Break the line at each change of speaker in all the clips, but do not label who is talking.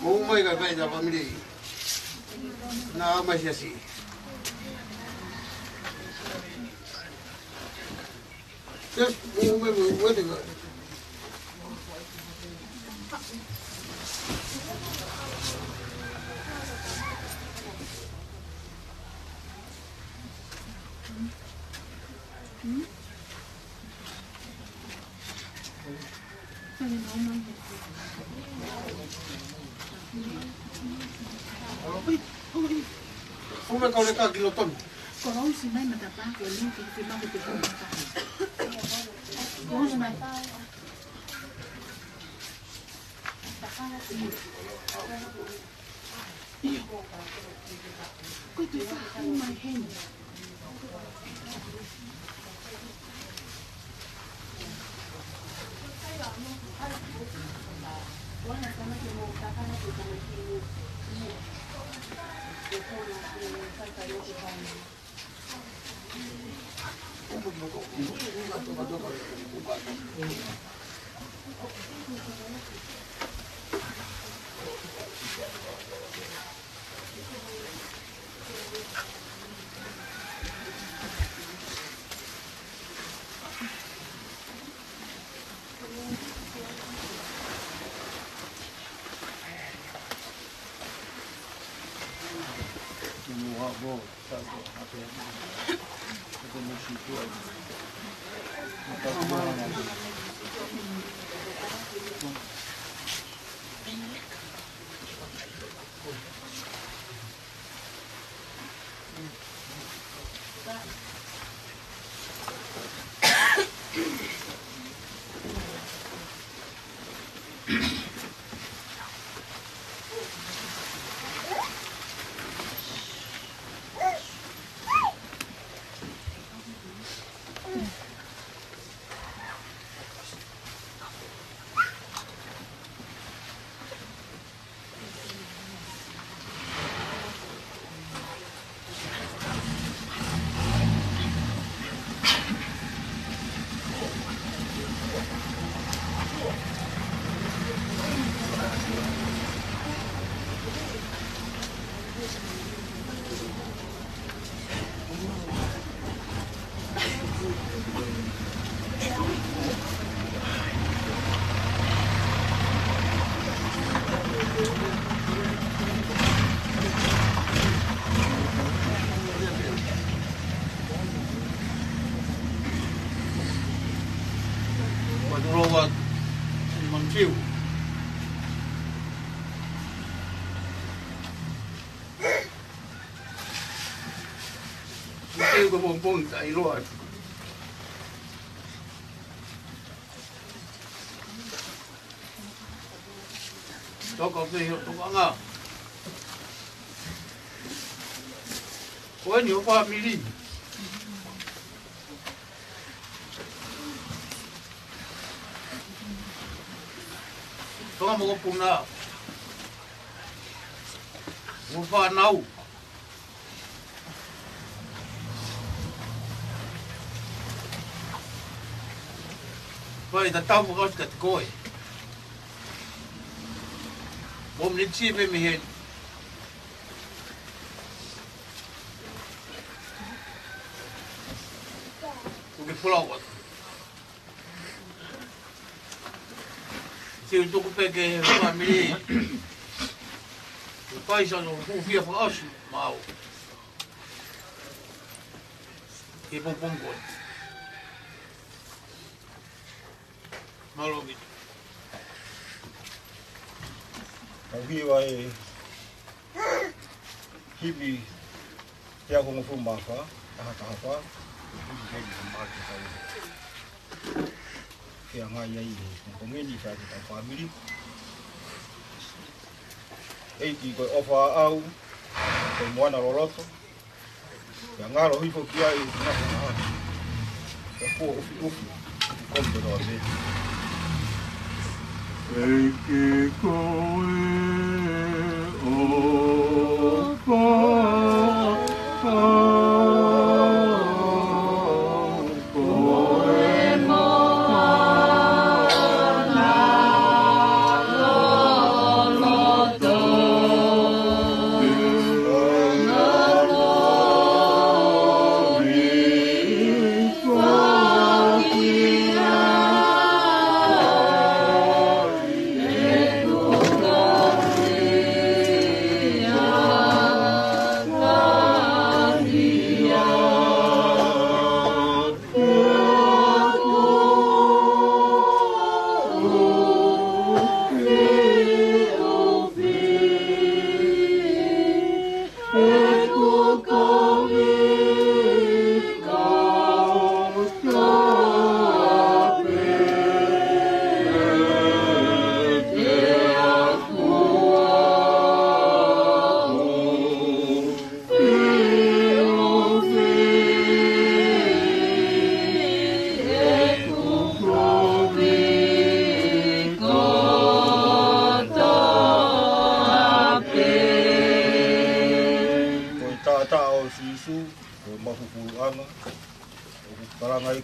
Umay ka kaya sa pamilya. Naamay siya si. Yes, umay mo, pwede ka. Umay ka ulit ka, kiloton.
Kalau si Mai matapa, kalau kita mau kita matapa. Kalau si Mai. Kau tu faham Mai hen.
Manusiu Manusiu Manusiu bumbong sa iluan. Toko kayo toko nga. Kuan yo family. Toma mo po na. Ufa now. Pai da tau mo kat koi. Bom ni chi pe mi hen. Ku flower. Se eu peguei a família, o pai já não via para os mal. E bom bom. Malo gitu.
Tapi wai hibi dia kong fumba fa, apa, kaya nga yai kung hindi sa ating family. Ay di ko ofa au ko mo na roloto. Kaya nga ro hifo kia ay na na. Ko ufi kom do ro. Ei que coe o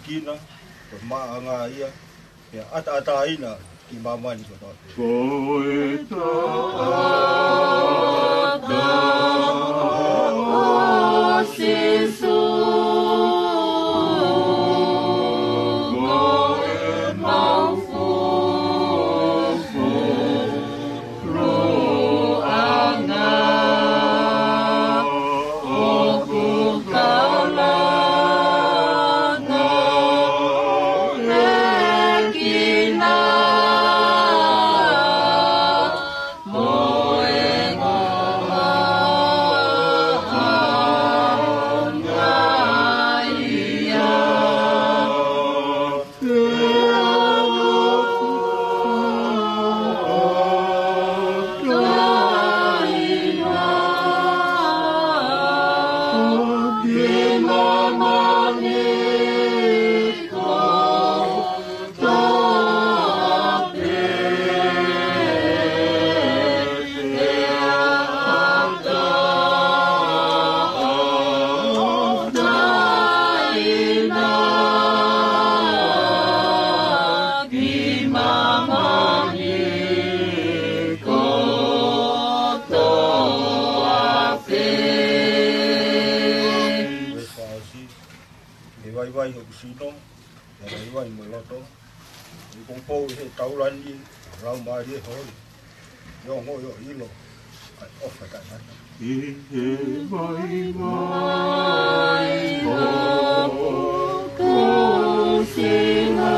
Kina, maanga ia, ya ata ina ki mama ni kota. Poeta da sisu goe maufu ro anga oku kala. Vai ho sino, vai mo loto. I kong po he taulan ni rau mai he hoi. Yo mo yo ilo. Ai ofa ka na. I vai ko sino.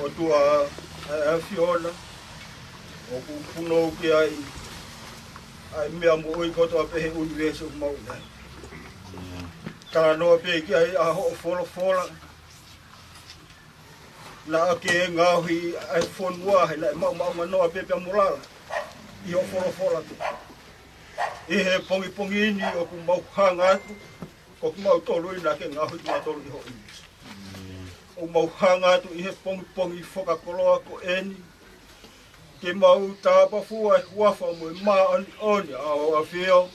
O tua Fiona, o puno ki ai mea mo oi koto a pehe universo mau nei. Kala noa pehe ki ai a ho fola. Na ake ngauhi ai fonua he lai mau noa pehe pia mulala. I ho fola pe. I he pongi ini o ku mau hanga aku. Ko ku mau tolu ina ke ngauhi ma tolu i ho ini. O mau hanga tu i he pongi whakakoloa ko eni. Ke mau tāpa fua e huafa mo i maa oni a o a whio.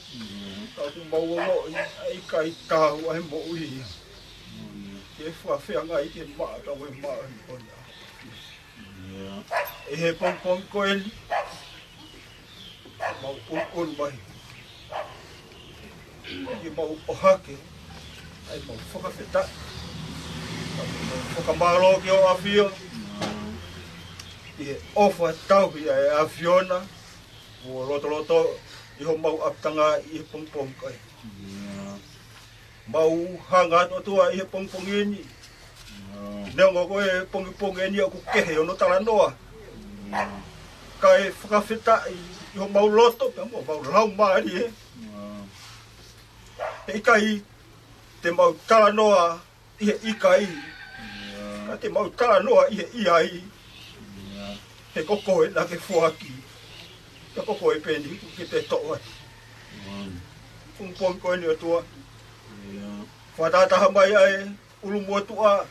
Ka ku mau o i kai tāhu a he mo ui. Ke whawhia ngai ke maa ta o e maa oni a whio. E he pongi ko eni. Mau un mai. Ke mau ohake. Ai mau whakawheta. Whakamalo ki o a whio. I he ofa tauhi e a Fiona. O loto Iho mau aptanga I pong kai. Mau hanga tua I pong ini. Nengo ko e pong ini aku kehe ono tala noa. Kai whakawhita Iho mau loto pe mau lau maari Ikai te mau tala noa ikai. Ka te mau tala noa iai. He koko e nake fuaki. Ka koko e peni ki te toa. Pong koe ni o tua. Whatataha mai ai ulu mua tua.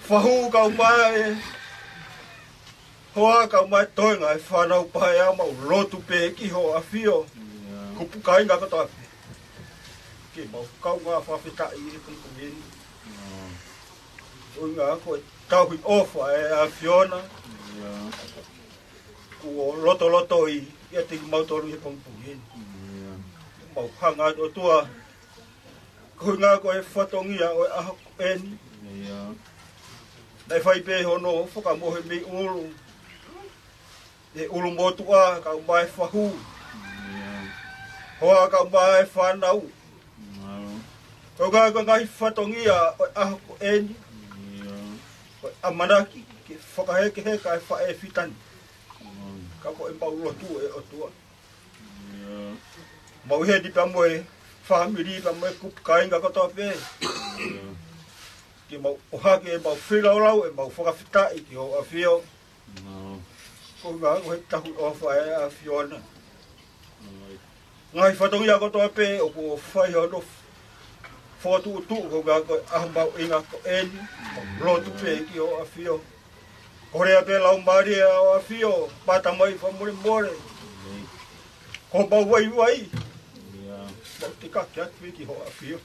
Whahu kau mai. Hoa kau mai toinga e whanau pae a mau lotu pe ki ho a fio. Kupu kai ngā katoa. Ki mau kau ngā whawhitai e kumpungini. Ui ngā koe tau hui ofa e a Fiona. Kua loto I ia tiki mautolu he kumpungini. Mau hanga o tua. Kui ngā koe whatongia o aha eni. Nei whai pē hono whakamohe mi ulu. E ulu motua kau mai whahu. Hoa kau mai whanau. Kau ngā koe ngai whatongia o aha eni. A manaki ki whakaheke heka e whae whitani. Ka koe maulotu e o tua. Mau hedi pa moe whamiri pa moe kupukai ngā katoa pē. Ki mau ohake e mau whiraulau e mau whakawhitai ki o a whio. Ko ngā koe tahu o whae a Fiona. Ngai whatongi a katoa pē o ko whai hono whotu utu ko ngā koe ahambau inga ko eni. Lotu pē ki o a whio. Korea pē lau maari o a whio. Pata mai whamore more. Ko mau wai. Mau te kake atu ki ho a whio.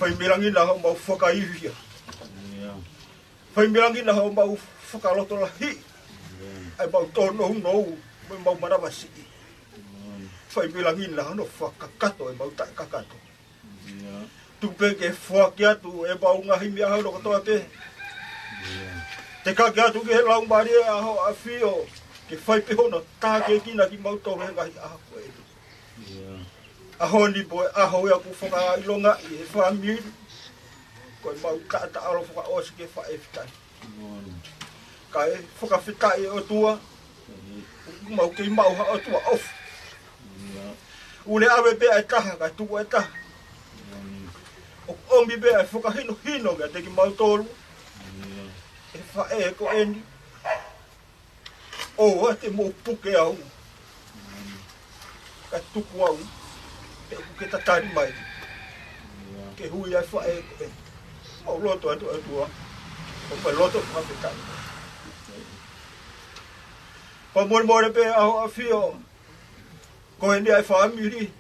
Whai mirangi na ho mau whakaiwia. Whai mirangi na ho mau whakaloto lahi. Ai mau tono nou. Mau marawasi. Whai mirangi na ho whakakato e mau tai kakato. Tupe ke whaki atu e mau ngahi mia hau no katoa te. Te kake atu ke he lau maari a ho a whio. Ke whai peho no tāke kina ki mau tōre ngahi aha koe edu. Aho ni boe aho ia ku whaka ilonga I he whamiri. Koe mau kaata alo whaka osi ke whae whitai. Ka e whaka whitai o tua. Mau kei mau ha o tua ofu. Ule awe bea e taha kai tuku e taha. O ombi bea e whaka hino ngā teki mau tōru. E whae ko eni. O te mō puke au. Ka tuku au. Te ke tatari mai. Ke hui ai whae ko eni. Mau loto atu atua. O pai loto whawhitai. Pa more pe aho a whio. Ko eni ai whamiri.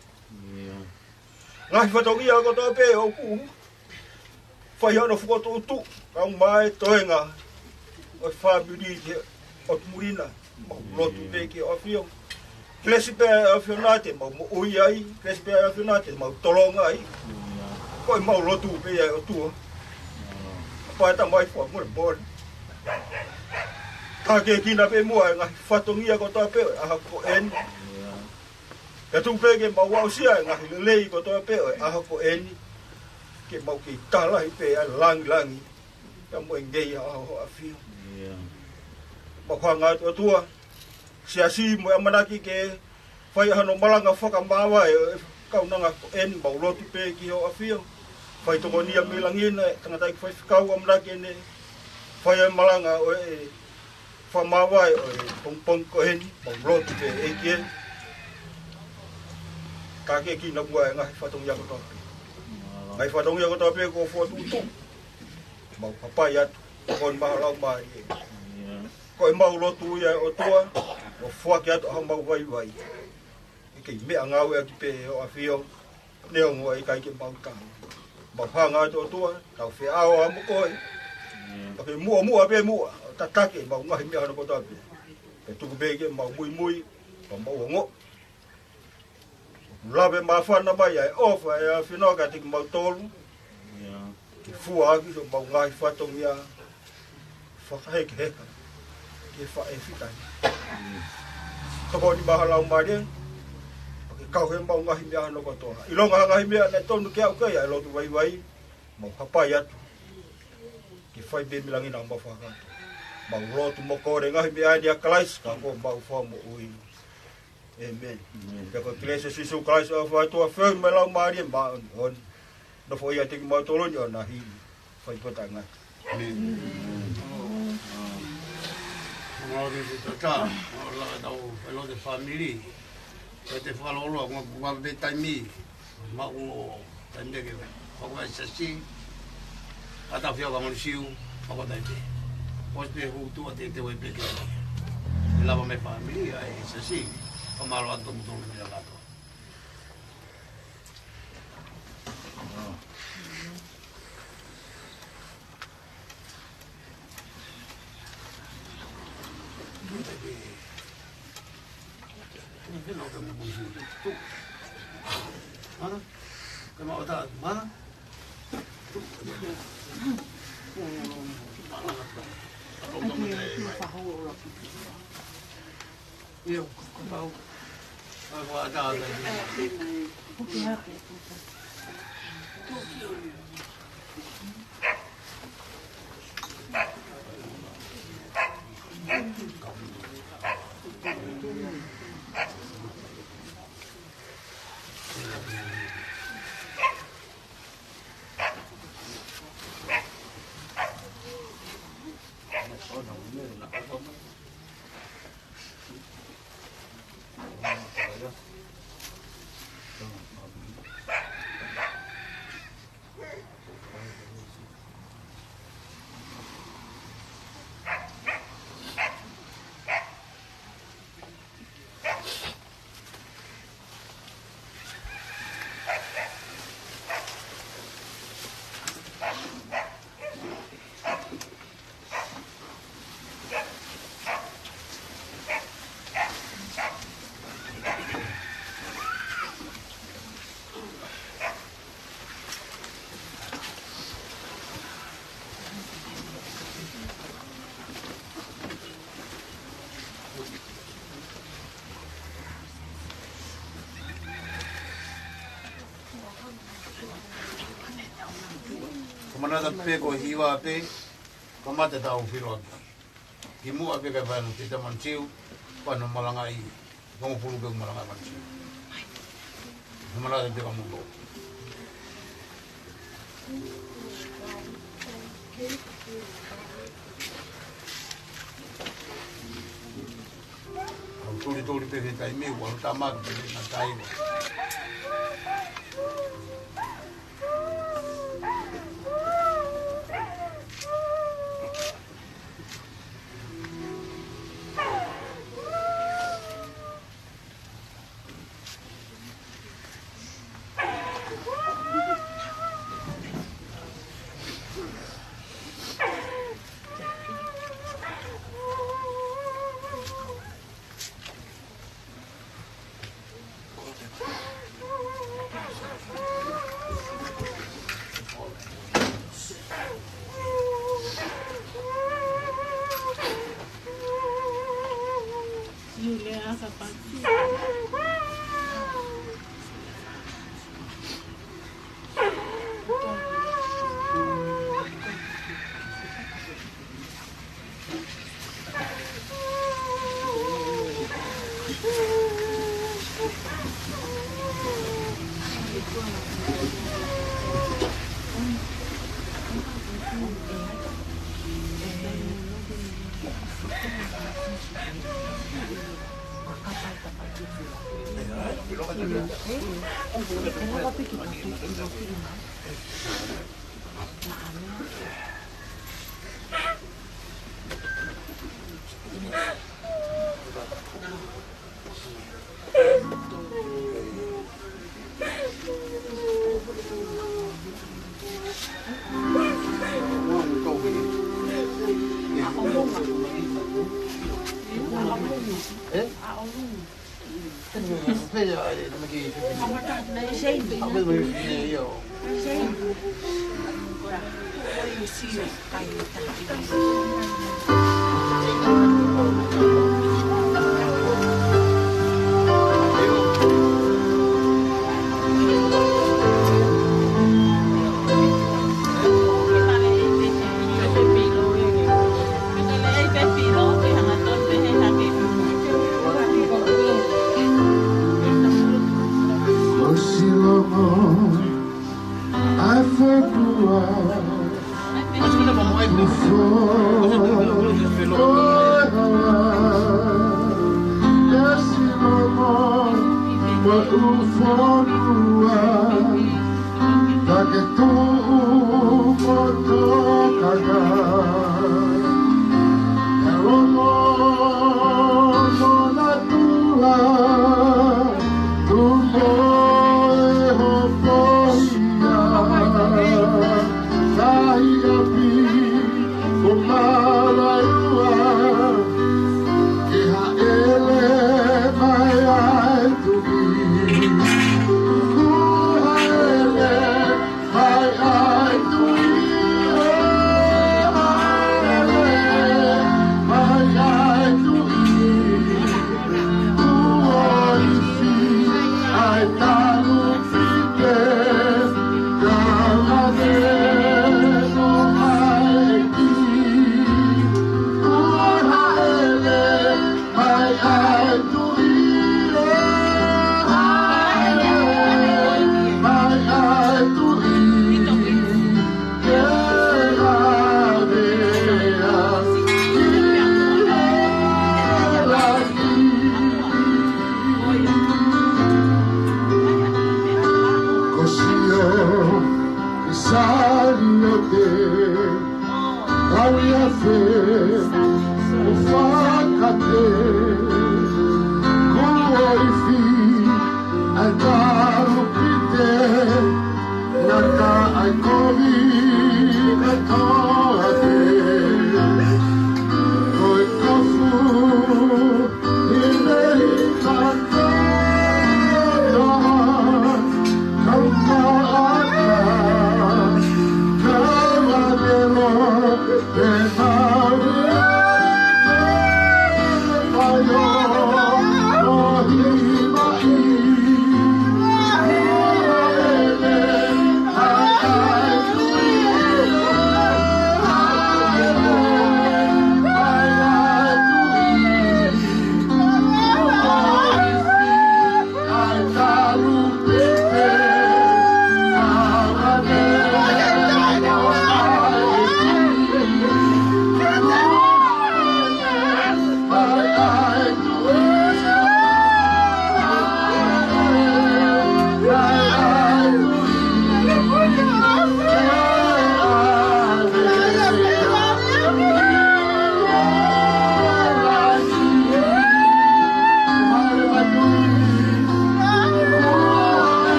Ngai whatongi a kotoa pe o ku. Whai ano whukoto utu. Kau mai toenga. O whamiri ke o murina. Mau lotu pe ke o whio. Klesi pe a whio nate mau mo ui ai. Klesi pe a whio nate mau tolonga ai. Koi mau lotu pe ai o tua. Paeta mai wha more. Take kina pe mua ngai whatongi a kotoa pe aha ko eni. Ka tupeke mau wau sia ngai lelei kotoa pe aha ko eni. Ke mau ki talahi pe a langi. Ka mo engei aho a whio. Makwanga to tua siasi mo amanaki ke fai hano malanga whaka mawa e kaunanga ko eni mau lotu pe ki ho a whio. Fai tongo nia milangina tangatai fai whikau amanaki ne fai malanga o e whamawai o e pongpong ko eni mau lotu pe e ki eni. Ka ke ki na bua e ngai whatongi ako tope. Ngai whatongi ako tope ko whotutu. Mau papai atu kon mahalau mai e. Ko e mau lotu ia o tua, o whuaki atu aho mau wai. I kei mea ngau ea ki pe o a whio, neo ngua I kai ke mau tahu. Mau hanga atu o tua, tau whi ao a mukoe. Pake mua pe mua, tatake mau ngahi mea hana kota pe. Pe tuku beke mau mui, mau ongo. Lawe maa whana mai ai ofa e a whinoka tiki mau tolu. Ki fua aki so mau ngahi whatongi a whakaheke heka. Ke whae whitai. toko ni bahala umade kau he mau ngahi mea no kotoa i longa ngahi mea ne tonu ke au kai ai lotu vai vai mau papai atu ki fai be milangi na mau whaka mau lotu mo kore ngahi mea ni a kalais ka ko mau whamu ui amen pe ko kilese sisu kalais au whai tua whai me lau maari ma on no fo ia teki mau toloni o na hi fai kota ngai
Mau di tata, orang tahu kalau di family, kita follow orang, orang di time mau time dia ke, orang sesi, atau dia orang Manusiu, apa tadi, pos dia hutu atau dia web ke, lama me family, ay sesi, kemalu atau betul betul kata. Ini orang Manusiu tu, mana? Kamu tahu mana? Iya, tahu. Aku ada lagi. Mana tapi ko hiwa pe, kamata tahu filot. Himu ape ka ban kita Manusiu, pano malangai, kamu puluh ke malangai Manusiu. Mana tapi kamu lo. Kamu tuli pe kita ini, walau tamat pe nantai.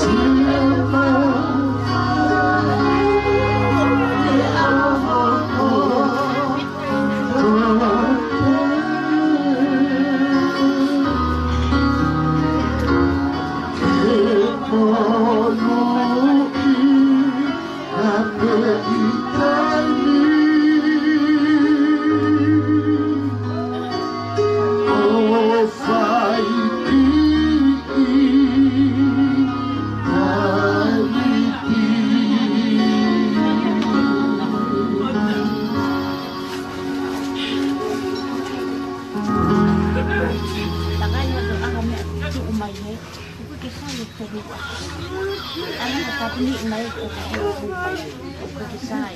See
tu umai he. Ko ke sai ko ru. Ana ka ni mai ko ke sai.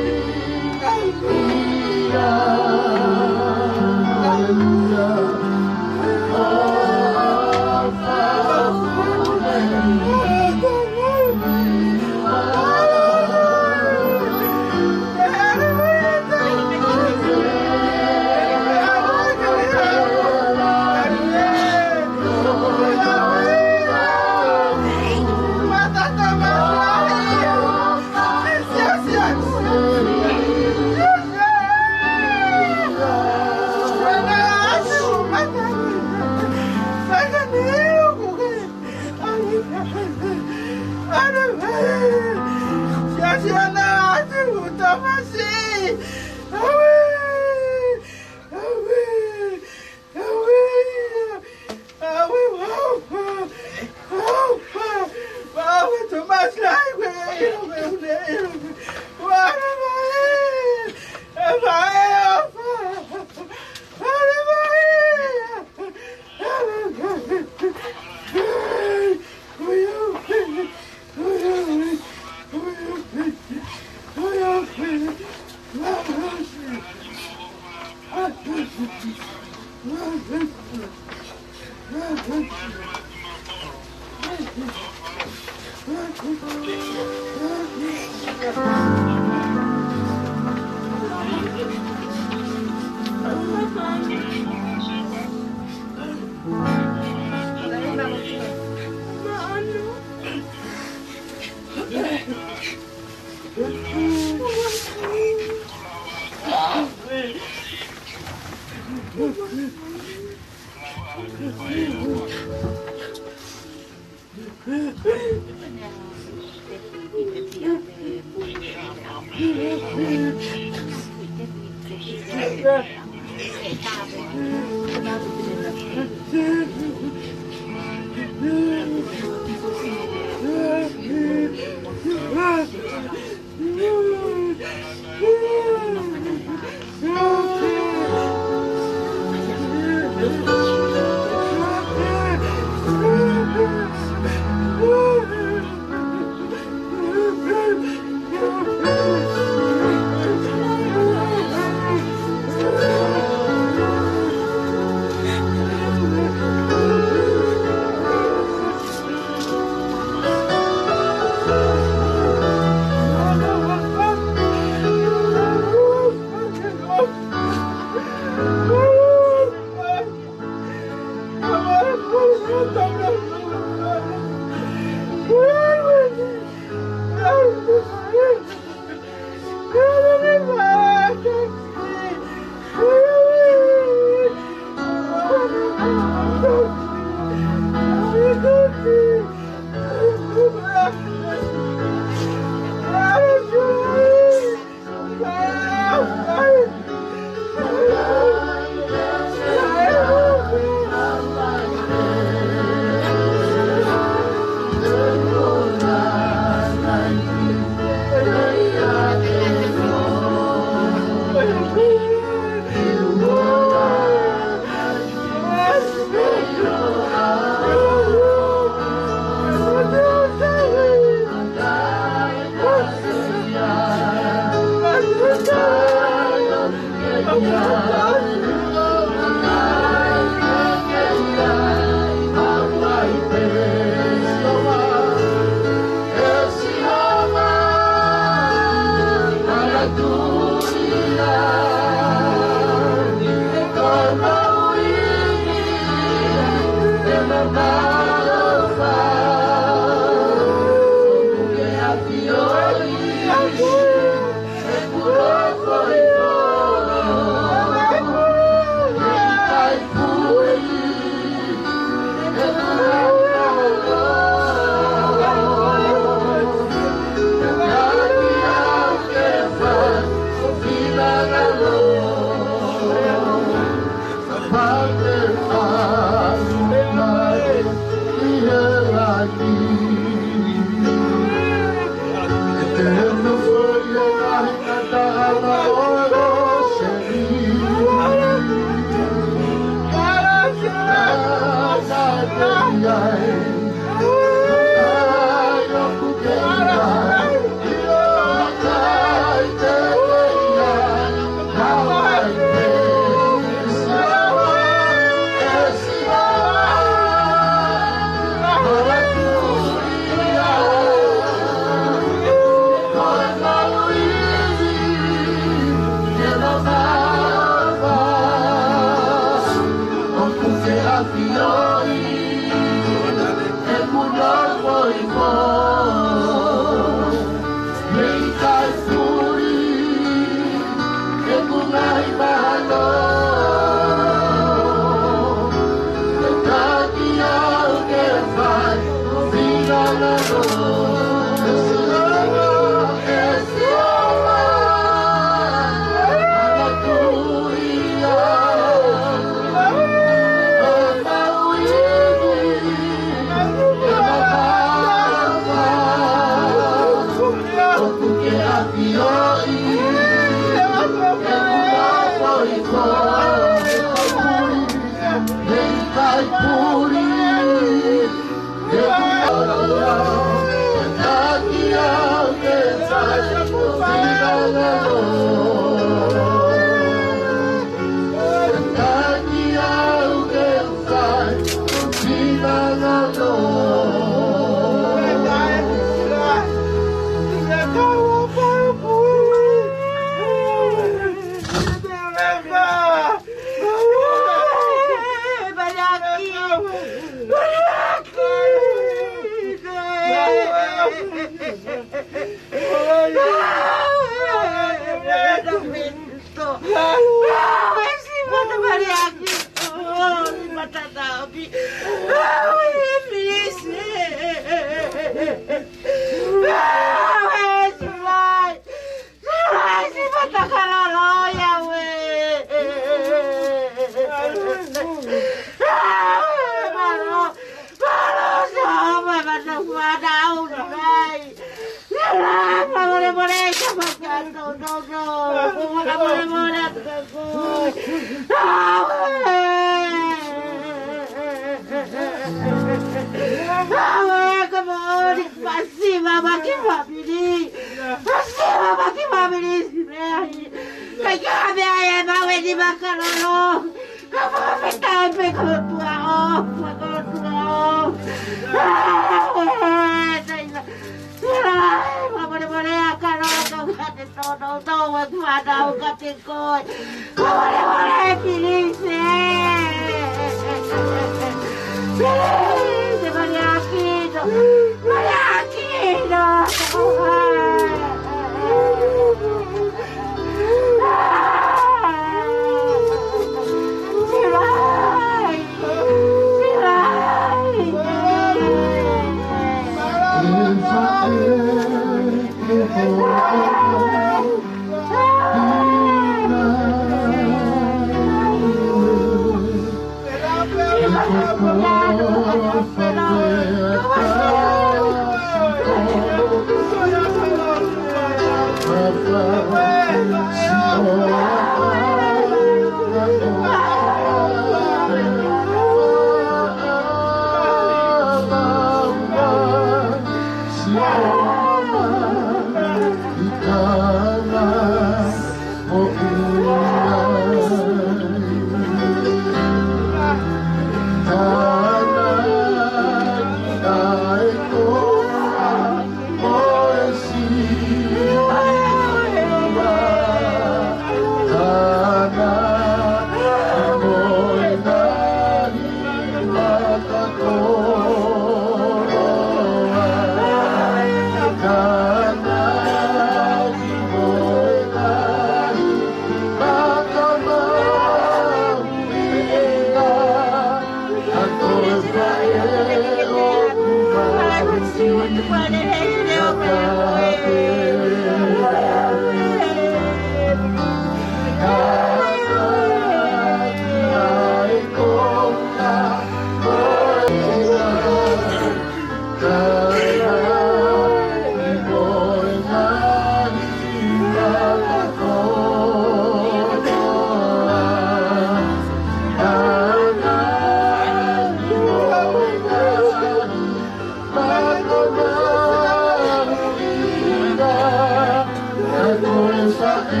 Sailing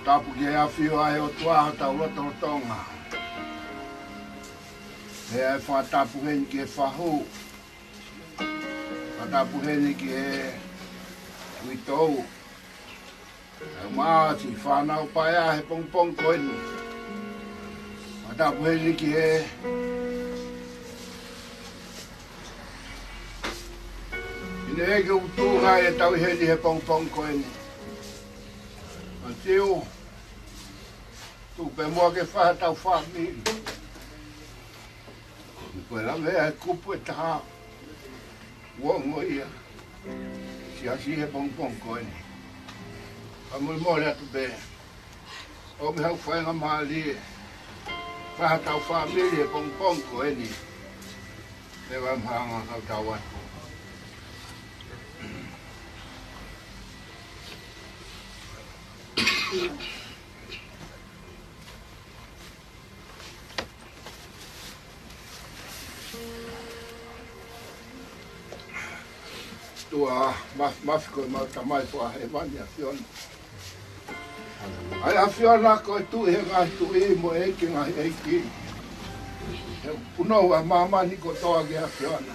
tapu ki e awhio ai o tuaha tau roto o Tonga. He ai whatapu heni ki e whahu. Whatapu heni ki e witou. E maati whanau pai a he pong koeni. Whatapu heni ki e ine eke utuha e tau heni he pong koeni. Tiu, tu pe mua ke whaha tau whamiri. Koe la mea he kupu e taha. Uongo ia. Si asi he pong koeni. A mui mole atu be. O me hau whaenga maali e. Whaha tau whamiri he pong koeni. Me wa mhanga hau tau atu. Tua mafiko mau tamai po he mani a fiona. Ai a fiona ko tu he ngai tu e mo e ki ngai e ki. Puno a mama ni ko toa ke a fiona.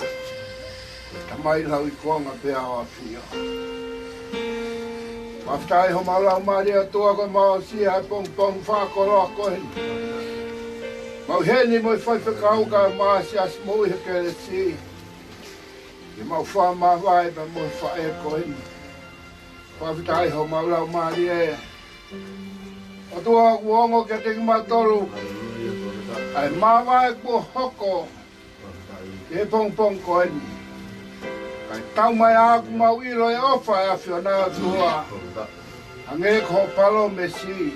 Tamai lau I konga pe a fiona. Maftai ho malau maria tua ko mau si hai pong whakoroa kohen. Mau heni mo I whai whakauka maa si as mui he kere si. I mau wha maa vai pa mo I whae kohen. Maftai ho malau maria e. O tua uongo ke te matolu. Ai maa vai ko hoko. E pong kohen. Kai tau mai aku mau ilo e ofa e awhionau tua. Ange ko palo me si.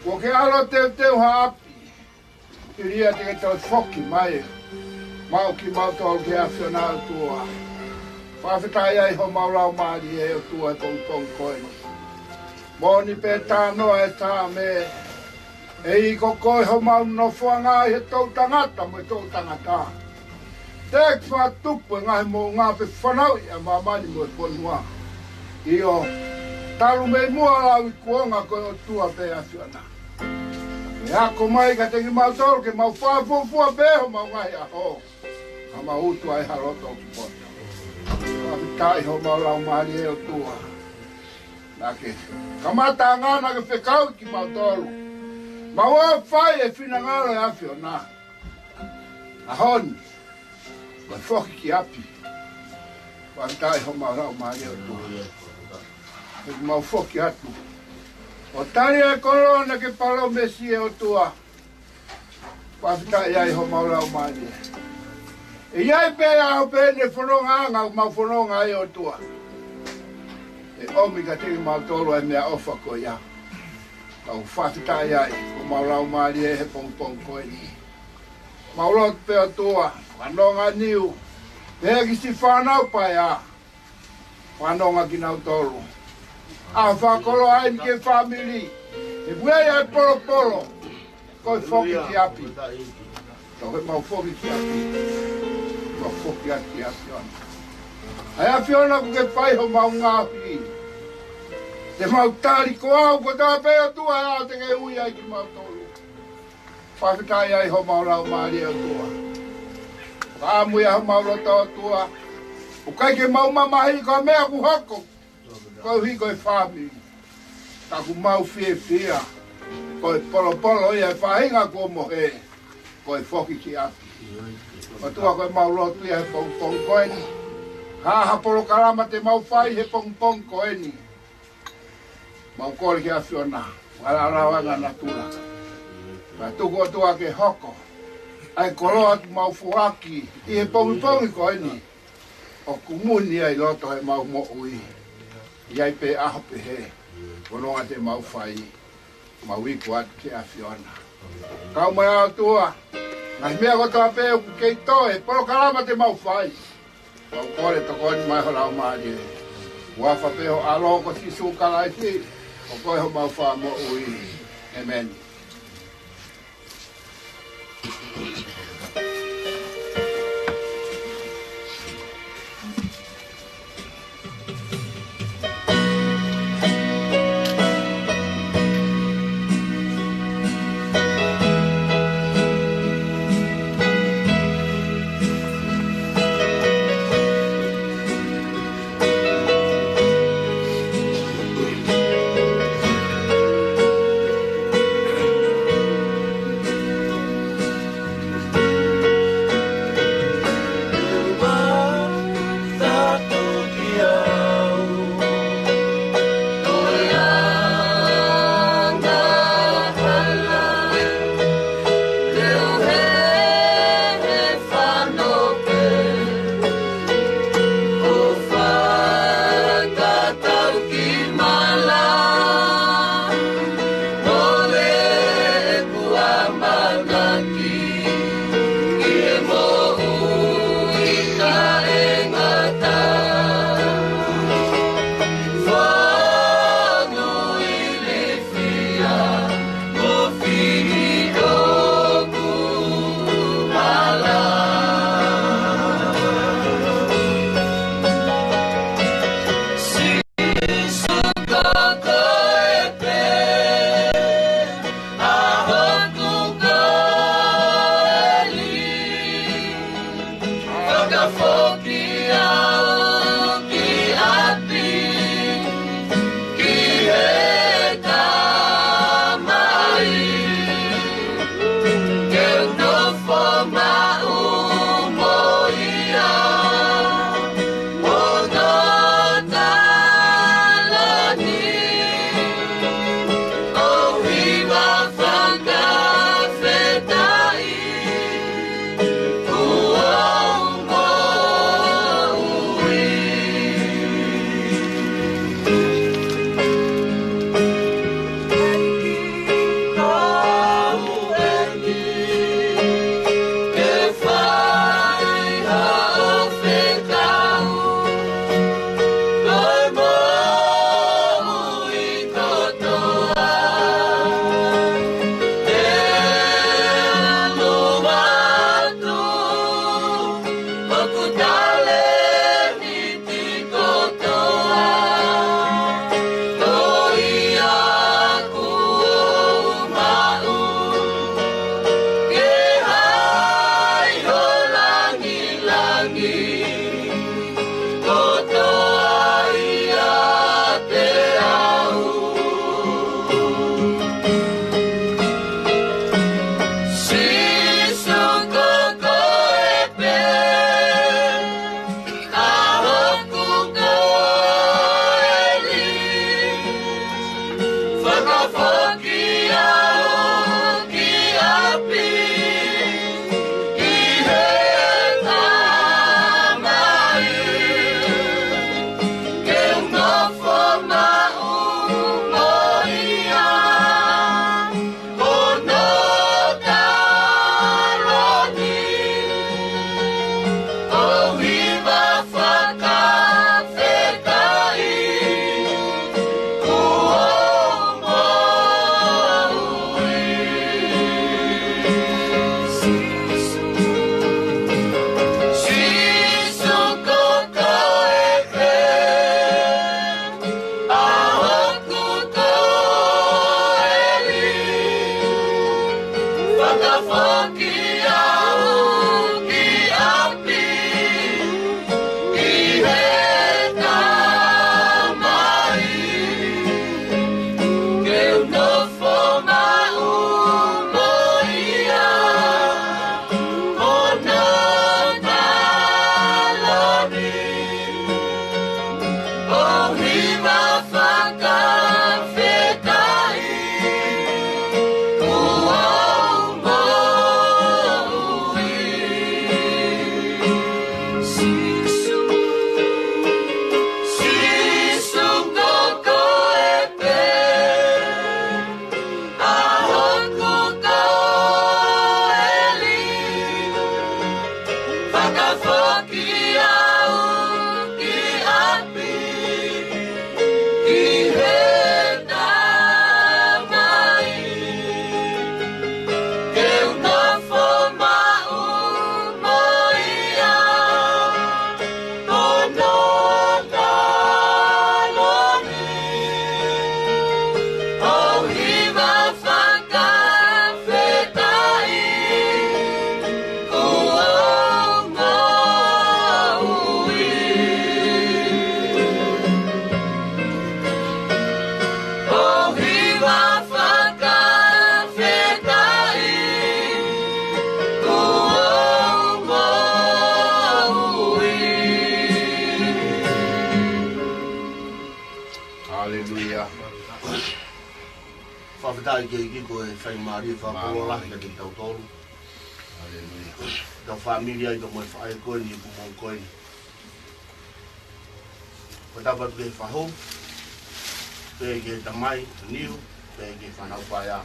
Ko ke alo teu ha api. I ria te ke tau whoki mai. Mau ki mau tau ke awhionau tua. Whawhitai ai ho maulau maari e o tua e pong koe. Moni pe tānoa e tā me. E I ko koe ho mau no whuanga he tau tangata mo tau tangata. Tek whatupu e ngahi mo ngā pe whanau I a mamani mo e ponua. I o taru mei mua lau I kuonga koe o tua pe a whiana. E ako mai ka tengi mau toro ke mau whafufua peho mau ngahi a ho. Ka mau utu ai haroto o kupota. Wakitai ho mau lau maari e o tua. Nake, kamata ngana ke whekau ki mau toro. Mau a whai e whina ngaro e a whiana. A honi. Vai foki ki api. Wantai ho marau maria o tua. E mau foki atu. O tani e korona ke palo mesi e o tua. Wantai ai ho marau maria. E iai pe a o pene whanonga anga mau whanonga ai o tua. E omi ka tegi mau tolo e mea ofa ko ia. Kau whakitai ai ho marau maria e he pong koe ni. Maulot pe o tua. Whanonga niu. Pea ki si whanau pai a. Whanonga ki nau tolu. A whakolo ai ke family. E buei ai polo. Koi whoki ki api. Tau he mau whoki ki api. Mau whoki ki api ona. Ai a whiona ku ke whai ho mau ngāhi. Te mau tāri ko au ko tā peo tua a te ke ui ai ki mau tolu. Whakitai ai ho mau rau maari au tua. Pāmui a mauro tau tua. O kai ke mau mamahi ko mea ku hoko. Kau hi koe whami. Taku mau whia. Koe polo ia whahinga ko mohe. Koe whoki ki api. O tua koe mau rotu ia he pong koeni. Haha polo karama te mau whai he pong koeni. Mau kore ki a whiona. Wala rawanga natura. Ka tuko tua ke hoko. Ai koroa tu mau fuaki. I he pongi koe ni. O kumuni ai loto he mau mo ui. Iai pe aho pe he. Kononga te mau whai. Mau iku atu ke a whiona. Kau mai au tua. Ngai mea kotoa pe uku kei toe. Polo karama te mau whai. Mau kore toko ni mai holau maari. Wafa pe ho aloko si sukala i si. O koe ho mau wha mo ui. Amen.
Whawhetai ke iki koe whai maari whakorola ka te tautoru. Tau familia i to moe whae koe ni pumong koe ni. Patapatu ke whahou, pe ke tamai, niu, pe ke whanau whaia.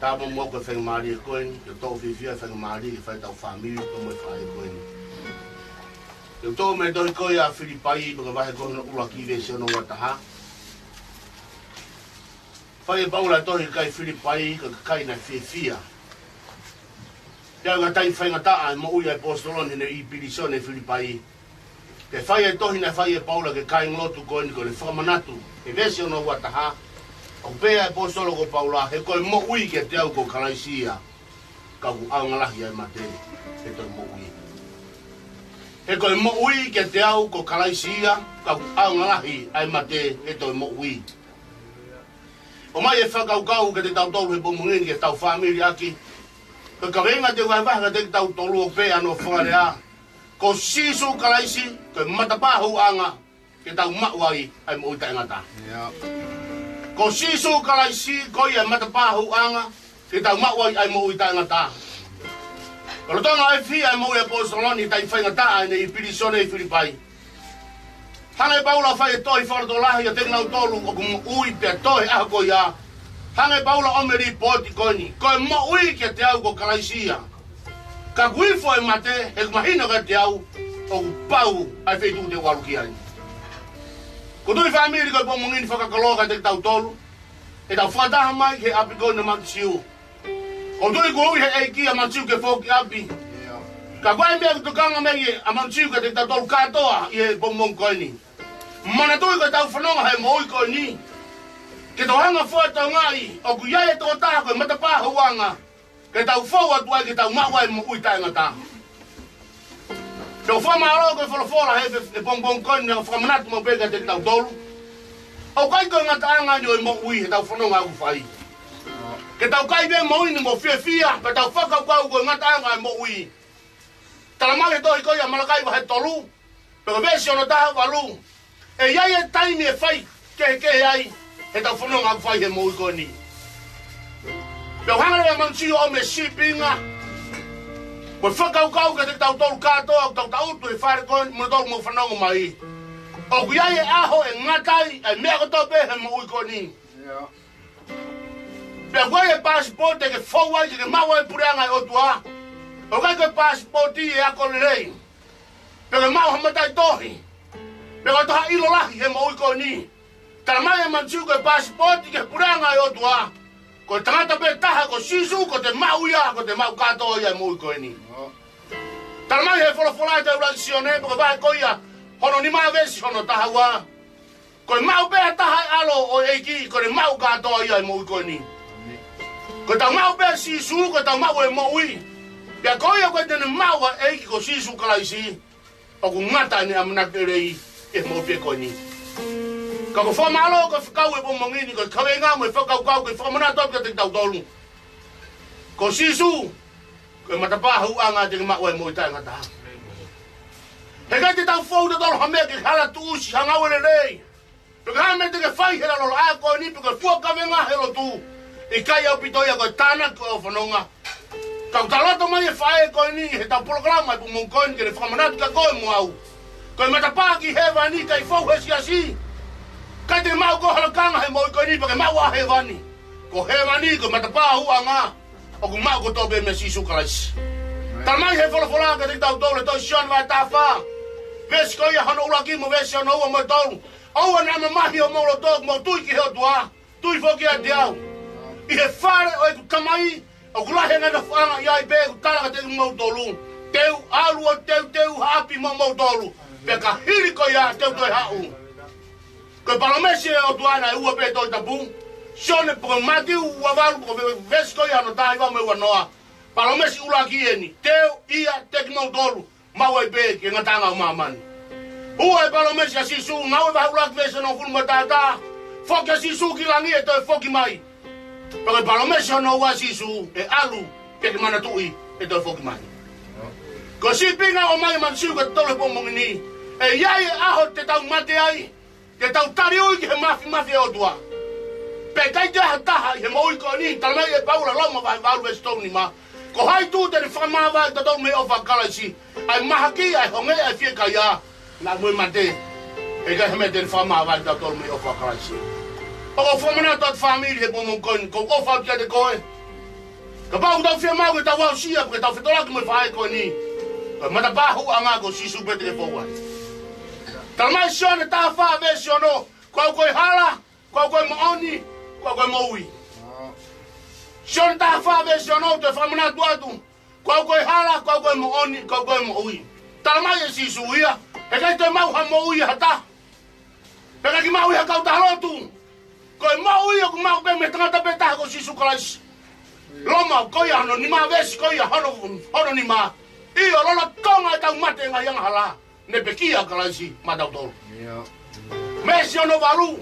Tāma mo koe whai maari koe ni, ke tō whiwhia whai maari ke whai tau familia to moe whae koe ni. Ke tō me tohi koe a Whiripai, paka wahe koe na ula kiwe se ono wataha. Whai e paula tohi kai Whiripai, ka kai na whiwhia. Te au ngatai whai ngataa, mo ui ai postoloni ne i pirisone Whiripai. Ke whai e tohi na whai e paula ke kai nglotu koe ni koe ne whamanatu, e vese ono wataha. O pēa e postolo ko paula, he koe mo ui ke te au ko kalaisia. Ka ku au ngalahi ai mate, he toi mo ui. He koe mo ui ke te au ko kalaisia, ka ku au ngalahi ai mate, he toi mo ui. O mai e whakaukau ke te tau tolu he pomungini ke tau whamiri aki. Ka kawenga te waiwaha te tau tolu o pēa no whakarea. Ko sisu kalaisi, ke matapahu anga, ke tau mauai ai mo uita ngata. Ko sisu kalaisi, ko ia matapahu anga, ke tau mauai ai mo uita ngata. Kalau tonga ai fi ai mo ia postoloni tai whai ngata ai ne i pirisone i Whiripai. Hangai paula whai e toi wharatolahi a tenau tolu o kumu ui pia toi aha ko ia. Hangai paula omeri poti koini. Koe mo ui kia te au ko kalaisia. Ka kuifo e mate, he kumahino ka te au, o pau ai whaitu te waluki ai. Ko tui whamiri koe pomongini whakakaloka te tau tolu. E tau whataha mai ke api koe na Manusiu. Ko tui ko ui he eiki a Manusiu ke whoki api. Ka koe mea kutukanga mei a Manusiu ke te tau tolu katoa i he pomong koini. Mana tui ko tau whanonga hei mo ui koe ni. Ke tau hanga whua tau ngai, o ku iai e tō taha koe matapaha wanga. Ke tau whaua tuai ke tau mawai mo ui tai ngata. Ke o whamaro koe whalawhala hei e pongpong koe ni a whamanatu mo peka te tau tolu. O kai koe ngata anga ni o mo ui he tau whanonga au whai. Ke tau kai be mo ini mo whia, pe tau whakau koe ngata anga mo ui. Tala mawe tohi koe a malakai wa he tolu. Pe ko besi ono taha walu. E iai e taimi e whai ke ai, he tau whanonga au whai he mo ui koe ni. Pe o hangare a Manusiu o me sipinga. Koe whakaukau ke te tau tolu katoa, au tau tautu e whare koe, muna tolu mo whanonga mai. O ku iai e aho e ngatai, e mea koto pe he mo ui koe ni. Pe koe e passport e ke whauai, ke maua e pureanga e otua. O kai koe passport i e ako lerei. Pe koe mau hamatai tohi. Pe koe toha ilo lahi he mo ui koe ni. Tala mai e Manusiu koe passport i ke pureanga e otua. Ko tangata pe taha ko sisu ko te mau ia ko te mau katoa ia mo ui koe ni. Tala mai he wholawholai te uraki sione ko vahe ko ia hono ni maa vesi hono taha ua. Ko mau pe taha alo o eiki ko te mau katoa ia mo ui koe ni. Ko tau mau pe sisu ko tau mau e mo ui. Pia ko ia ko tene mau a eiki ko sisu kalaisi. O ku ngata ni amanakterei e mo pe koe ni. Ka ko whamalo ko whakau e pomongini, ko kawenga mo e whakaukau ko whamanatu ka te tau tolu. Ko sisu, ko matapahu anga te mau e mo i tai ngata. He kai te tau fau te tolo hamea ke hala tu usi hanga wele rei. Peke hame te ke whai hera lolo a koe ni peke fua ka venga helo tu. I kai au pitoia koe tāna koe o whanonga. Kau taloto mai e whae koe ni he tau programa i pu mong koe ni ke re whakamanatu ka koe mo au. Koe matapaki hewa ni kai fau he siasi. Kai te mau ko halakanga he moi koe ni peke mau a hewa ni. Ko hewa ni ko matapa hua ngā. O ku mau ko tobe me sisu kalaisi. Tamai he whalafola ka te tau tole toi sion vai tā whā. Vesi koe ia hano ura ki mo vesi ano ua mo tolu. Aua nama mahi o maulo tōku mo tui ki heo tua. Tui whoki a te au. I he whare o e ku tamai. O ku lahe ngana whanga i ai pe ku taraka te mau tolu. Teu alu o teu hapi mo mau tolu. Pe ka hiri koe ia teu toi hau. Koe palomesi e o tuana e ua pe toi tapu. Sione po mati ua walu po vesi koe ia no tahi wa me ua noa. Palomesi ula ki eni. Teu ia teki mau tolu. Mau e pe ke ngatanga o mamani. Ua e palomesi a sisu. Ngau e wahu laki vesi no fulma tata. Foki a sisu ki langi e toi foki mai. Pake palomesi no ua sisu e alu teki mana tui e toi foki mai. Ko si pinga o mai Manusiu ka tole po mongini. E iai e aho te tau mate ai. Te tau tari ui ki he mafi e o tua. Pe kai te taha i he moi ko ni. Talamai e paula lauma vai valu e stoni ma. Ko hai tu te ni whamāwai te tau me o whakalaisi. Ai mahaki ai honge ai fie kai a. Nā mui mate. E kai heme te ni whamāwai te tau me o whakalaisi. O ko whamana tot whamiri he pomong koini. Ko ofa kia te koe. Ka pau tau fia mau ke tau wau sia. Porque tau whetolaki mo whae koe ni. Ka matapahu a ngā ko sisu pete ke fowai. Talamai sione tā wha ve siono. Kau koe hala. Kau koe maoni. Kau koe maui. Sione tā wha ve siono te whamana tuatu. Kau koe hala. Kau koe maoni. Kau koe maui. Talamai e sisu ia. He kai toi mau ha maui hata. He kai ki maui ha kau tahalotu. Koe maui o ku mau pe me tangata pe taha ko sisu kalaisi. Loma koe hano ni maa vesi koe hano ni maa. Iyo lona tonga e tau mate nga yang hala. Ne pekia kalaisi matau tolu. Mesi ono valu.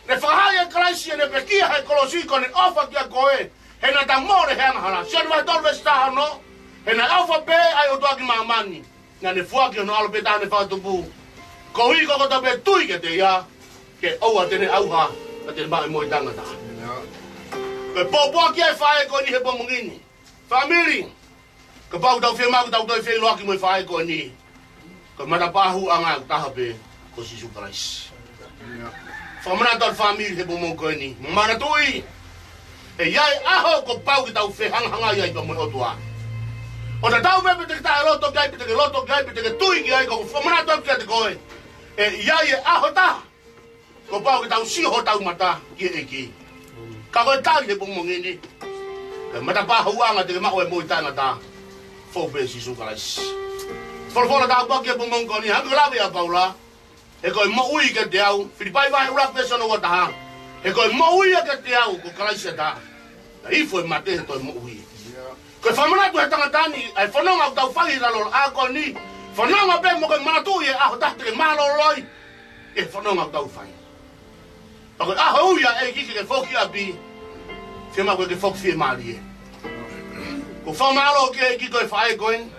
Ne whahai e kalaisi e ne pekia he kolosi ko ne ofa kia koe. He na ta more he anga hala. Sione vai tolu vesi taha no. He na ofa pe ai o tuaki maamani. Nga ne fuaki ono alo pe taha ne whatupu. Ko hui koko ta pe tui ke te ia. Ke oua tene auha. Ka tene mai moi tangata. Ke popoa kia e whae koe ni he pomongini. Family. Ka pau tau whia mau tau toi whia loaki mo e whae koe ni. Ka matapahu anga taha pe ko sisu kalaisi. Whamana tau family he pomong koe ni. Mana tui. E iai aho ko pau ki tau whia hanga iai pa mo e otua. O ta tau pepe te ki tae loto kai pete ke loto kai pete ke tui ki ai ko whamana tau kia te koe. E iai e aho taha. Ko pau ki tau siho tau mata ki e ki. Ka koe tali he pomongini. Ka matapahu anga te ke mako e moi tangata. Fobe sisu kalaisi. Folfola ta apa ke pomong ko ni hangu lawe a paula. E koe mo ui ke te au. Filipai vai ura peso no wataha. E koe mo ui ke te au ko kalaisi ta. Na ifo e mate he toi mo ui. Koe whamana tu he tangatani. Ai whanonga au tau whahi ralo a ko ni. Whanonga pe mo koe manatu e aho tahte ke malo loi. E whanonga au tau whahi. A koe aho uia e kiki ke whoki a pi. Whima koe ke whoki fie maari e. Ko whamalo ke ki koe whae koen.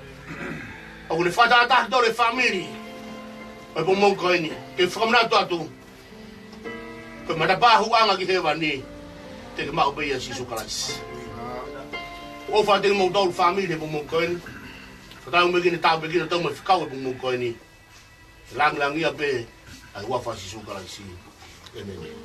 A kone whataataki tau le whamiri. Koe pomong koe ni. Ke whakamana atu. Koe matapahu anga ki hewa ni. Te ke mao peia sisu kalaisi. O wha te mong tau le whamiri pomong koe ni. Whatau me kine tau me kine tau me whikau e pomong koe ni. Langi pe. Ai wafa sisu kalaisi. Amen.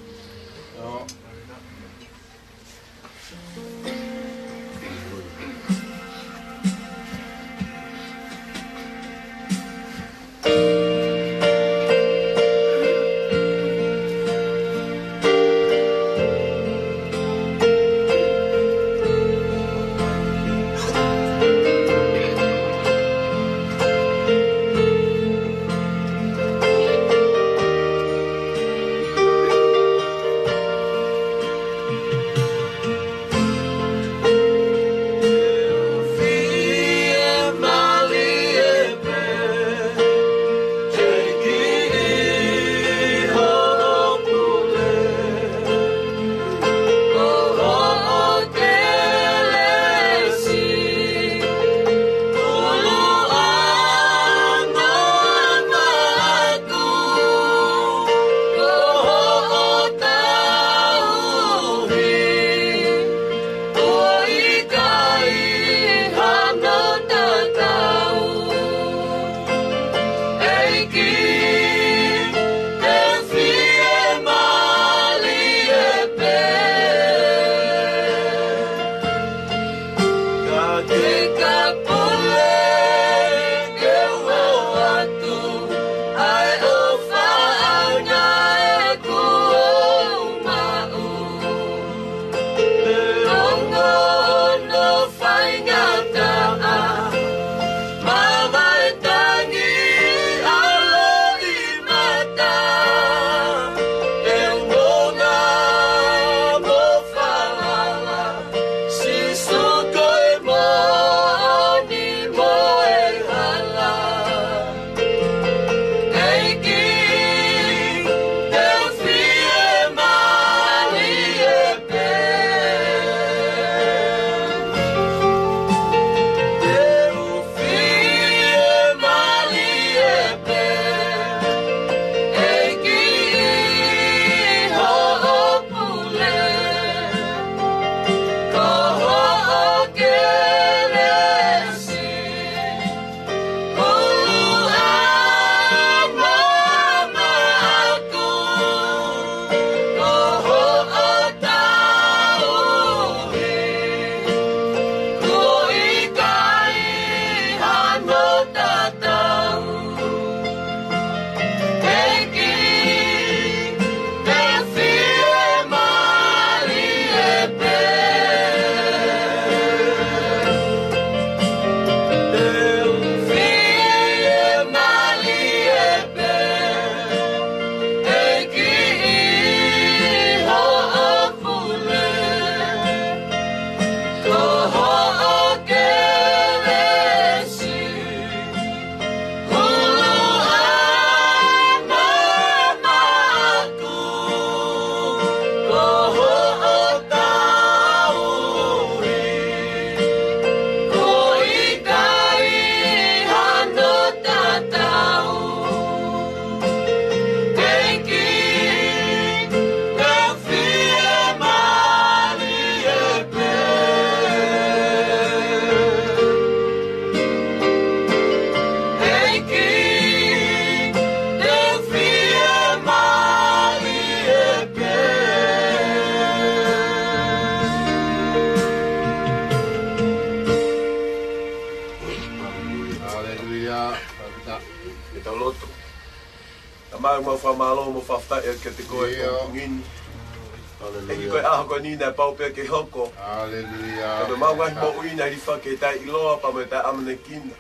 Mai mo fa malo mo fa fta ke te koe ngin. E ki koe aho koe nina pau pe ke hoko.
Hallelujah.
Ka mau ngai mo uina ri fa ke tai iloa pa me tai amne kina.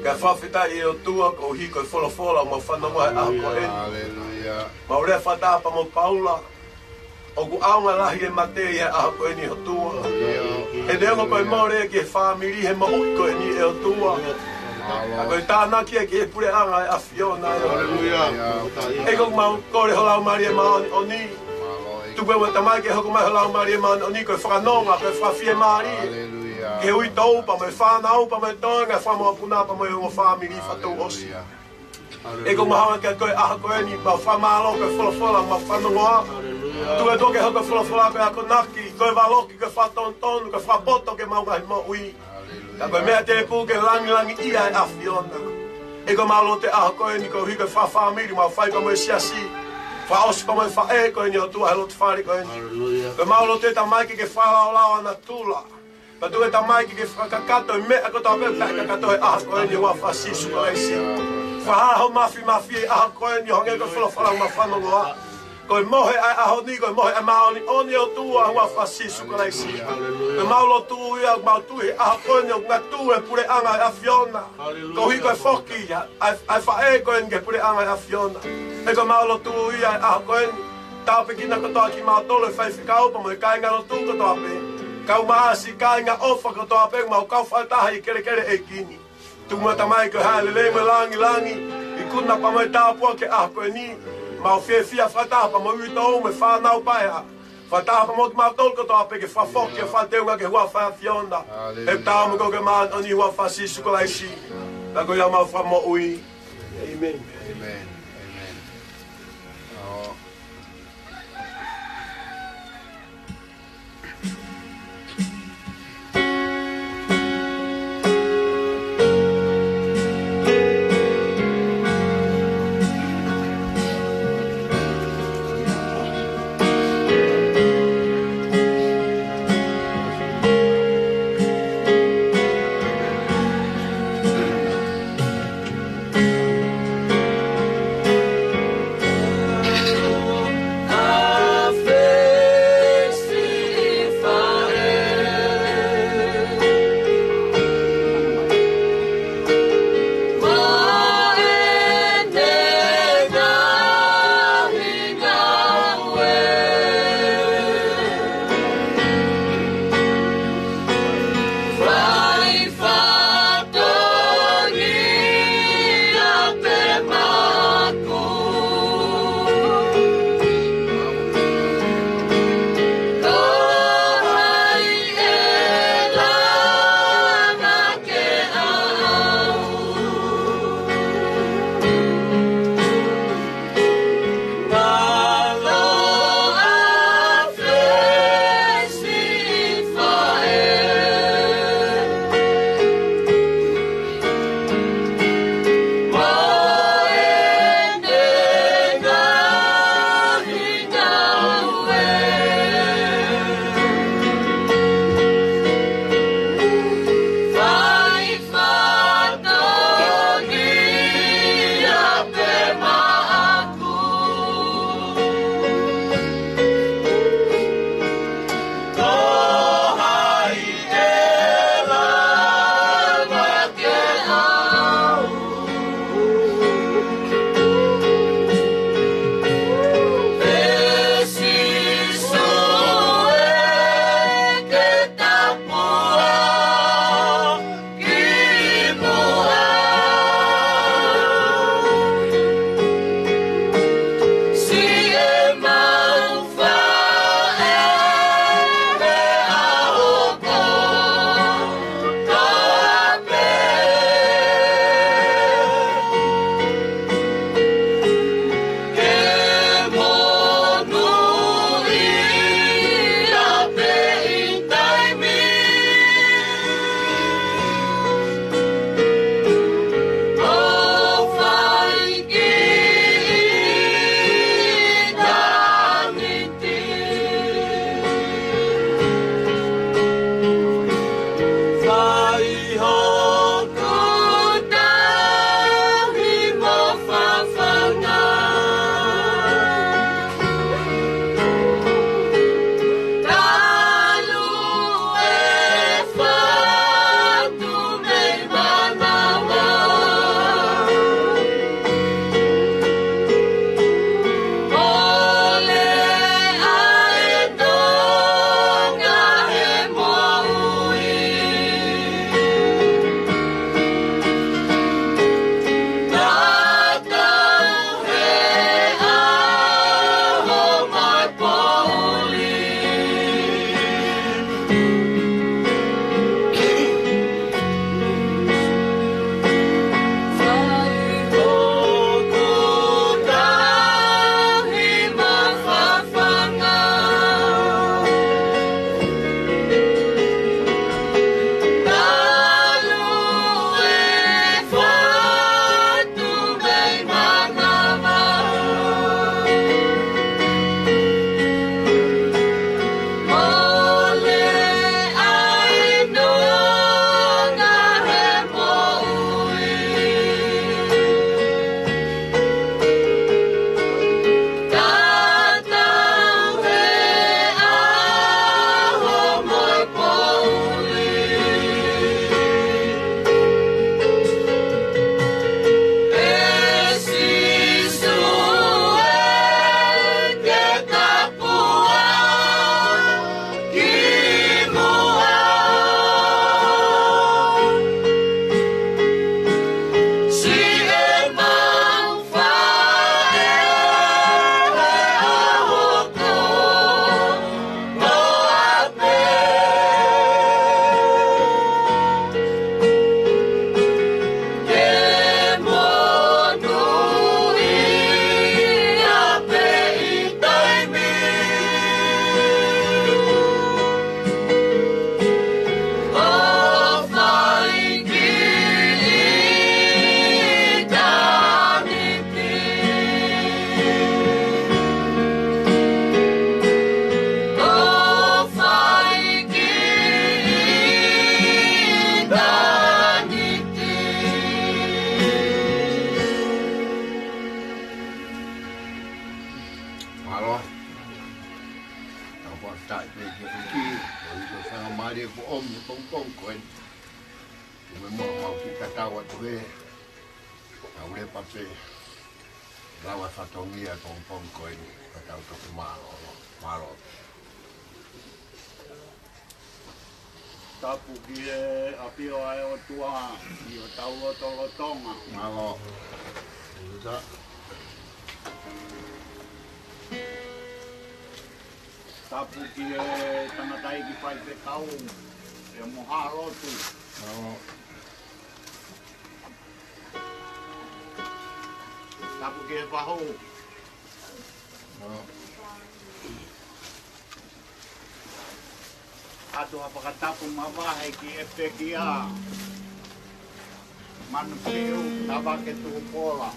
Ka fa fita e o tua ko hi koe fola mo fa no mai aho koe.
Hallelujah.
Mau re fa ta pa mo Paula. O ku aunga lahi e mate e aho koe ni o tua. E deongo koe more ke family he mo koe ni e o tua. A koe tāna kia ki e pure anga e awhiona e o. E kong mau kore holau mari e maoni o ni. Tupe wa tamai ke hoko mai holau mari e maoni o ni koe whakanonga, koe whawhie mari. Ke hui tau pa mai whanau pa mai Tonga, whamoa puna pa mai o family whatou osi. E kong mahanga kia koe aha koe ni, mau whamalo koe wholofola, mau whanongoa. Tupe toke hoko wholofola koe ako naki, koe waloki, koe whatonton, koe whapoto ke mau ngahi mo ui. Ka koe mea te pū ke langi ia e awhiona. E koe malo te aha koe ni koe hiko whawhamiri, mau whai pa moe siasi. Whaosi pa moe whae koe ni o tua he lote whare koe ni. Koe malo te ta maiki ke whalao lao ana tula. Pa tue ta maiki ke whakakato i mea koto apel tai kakato he aha koe ni ua whasisu koe si. Whahaho mafi e aha koe ni honge koe whalawhalau ma whanongoa. Koe mohe ai aho ni, koe mohe ai maoni oni o tua hua whasisu koe si. Koe maulo tu ia mau tuhi aha koe ni o ngā tu e pure anga e awhiona. Ko hi koe whoki ai whae koe ni ke pure anga e awhiona. E koe maulo tu ia aha koe ni. Tau pe kina katoa ki mau tolo e whaiwhikau pa mo e kai ngā lo tu katoa pe. Kau maasi kai ngā ofa katoa pe mau kau whaitaha i kere e kini. Tumua tamai koe hae le me langi. I kuna pa mo e tāpua ke aha koe ni. Mau fia whataha pa mo ui tau me whanau paea. Whataha pa mo ki mau tolko toa pe ke whafoki e whateunga ke hua whawhionda. E tau mo koke maan oni hua whasisu ko laisi. La ko ia mau whamo ui. Amen.
Amen. Malo. Tau tak pergi pergi. Kalau sangat mari ku om pong koin. Memang kita tahu tu Tau le pape. Lawa fatongia pong koin. Kata untuk malo.
Tapu ki apio ai o tua i o tau o tolo Tonga.
Malo.
Tapu ki tamatai ki pai pe kau e moha rotu.
Malo.
Tapu ki e paho.
Malo.
Atu hapakatapu mawahe ki e peki a. Manusiu Tavake Tupola.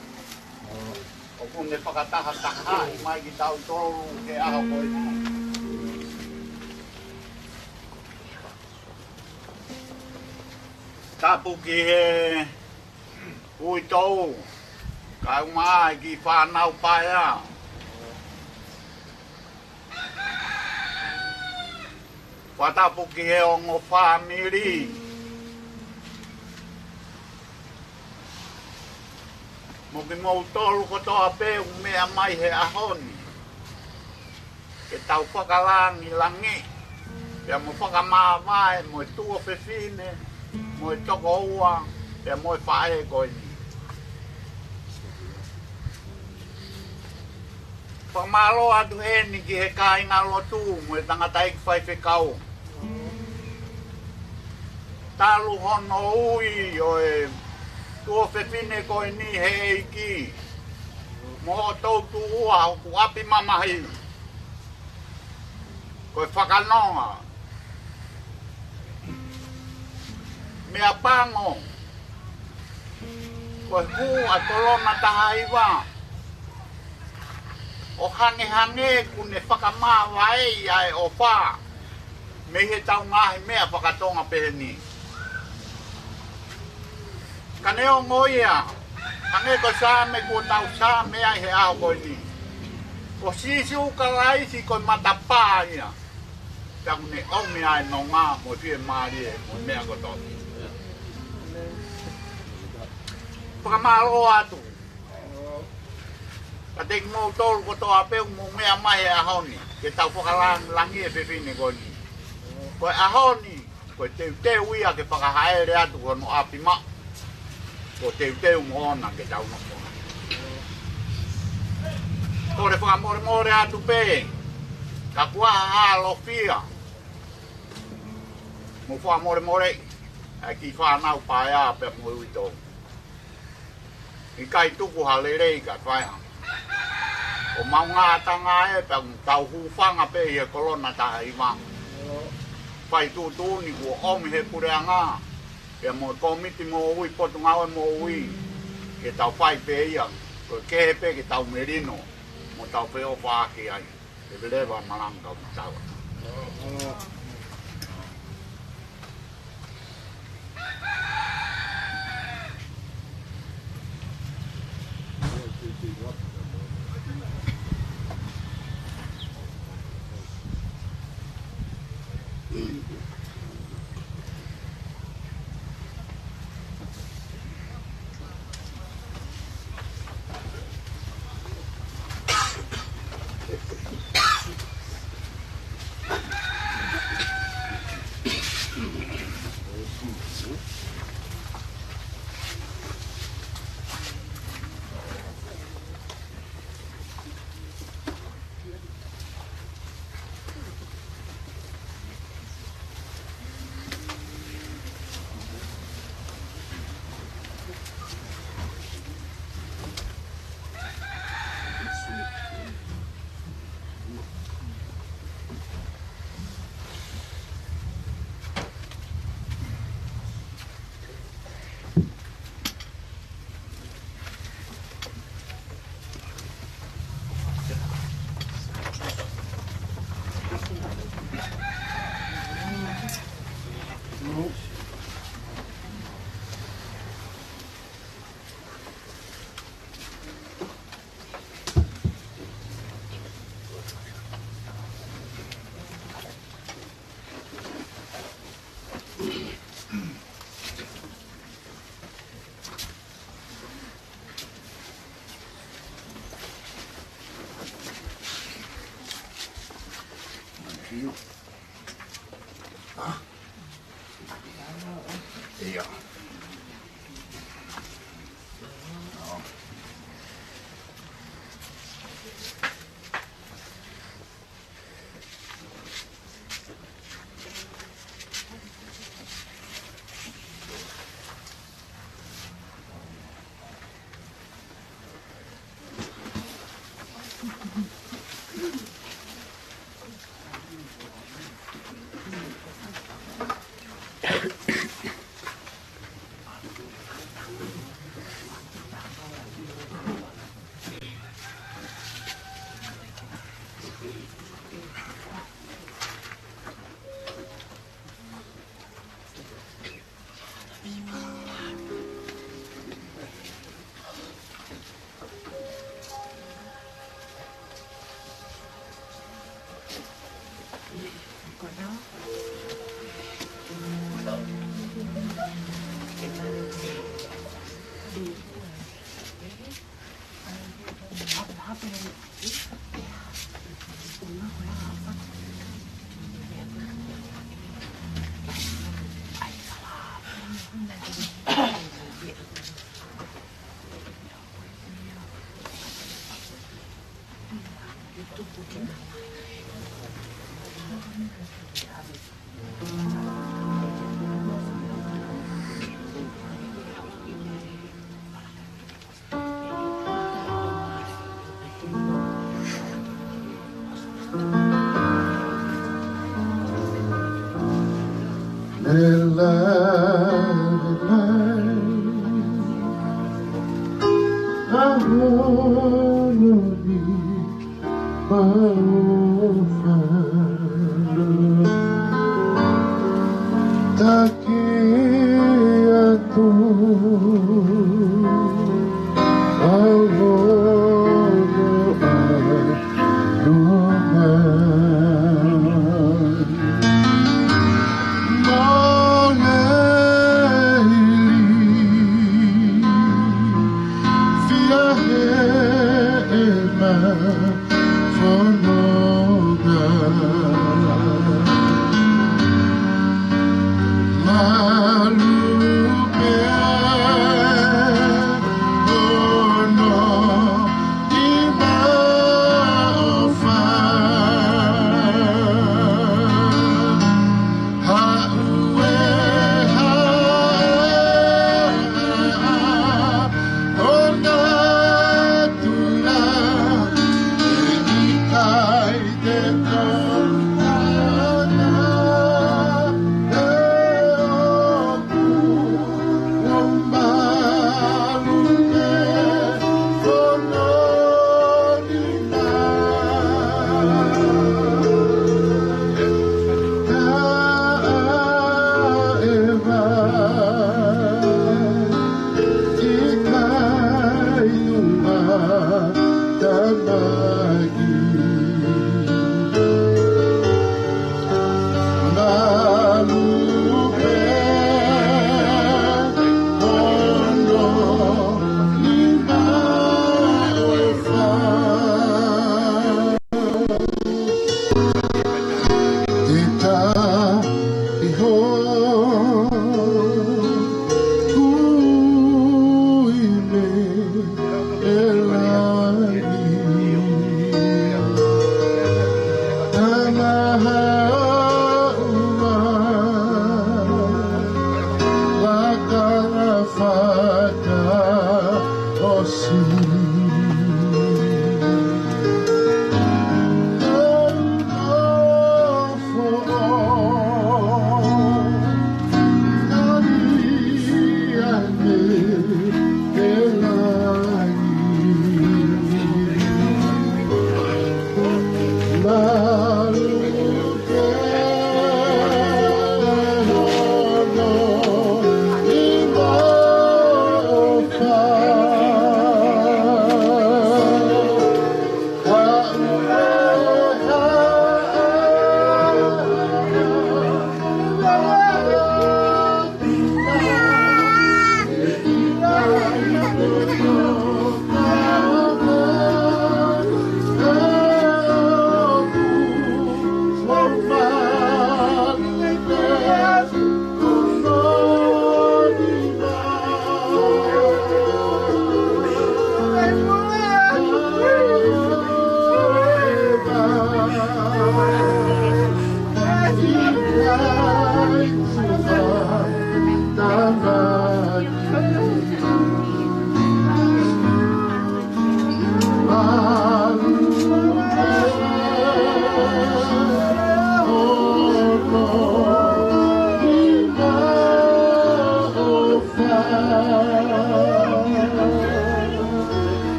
O kune pakataha taha i mai ki tau tolu ke aho koe nā. Tapu ki he ui tau. Ka umai ki whanau pai a. Watapu ki he o ngō whamiri. Mo ki mou tolu ko toa peu mea mai he ahoni. Ke tau whakalangi langi. Pea mo whakamāwae, mo e tua whewhine, mo e toko ua, pea mo e whae koini. Whamalo atu heni ki he kāinga lotu, mo e tangatai ki whai whekau. Talu hono ui o e tua whewhine koe ni he eiki. Mo o tautu ua o ku api mamahi. Koe whakanonga. Mea pango. Koe hu a kolona taha iwa. O hange kune whakamāwa ei ai o whā. Me he tau ngahi mea whakatonga peheni. Ka neo ngoia, hange ko sa me ko tau sa me ai he ao koe ni. Ko sisu ka laisi koe matapā ia. Ka kune omi ai no ngā mo tue maari e mo mea ko toki. Whakamālo atu. Ka teki mou tolu ko toa peu mo mea mai e ahoni. Ke tau whakalangi e whewhine koe ni. Koe ahoni, koe teu ia ke whakahaere atu kono api ma. Ko teu moona ke tau noko. Kore whakamore atu pe. Ka kuaha halo fia. Mo whakamore. Ai ki whanau pae a pe mo uito. I kai tuku halerei ka whaiha. O maunga tanga e pe tau hufanga pe i e kolona taha i wang. Whai tūtūni kua omi he pureanga. Pea mo komiti mo ui, potu ngawe mo ui. Ke tau whai pe ia. Koe kehe pe ke tau merino. Mo tau peo whaake ai. Ke lewa maranga o tawa.
Iya.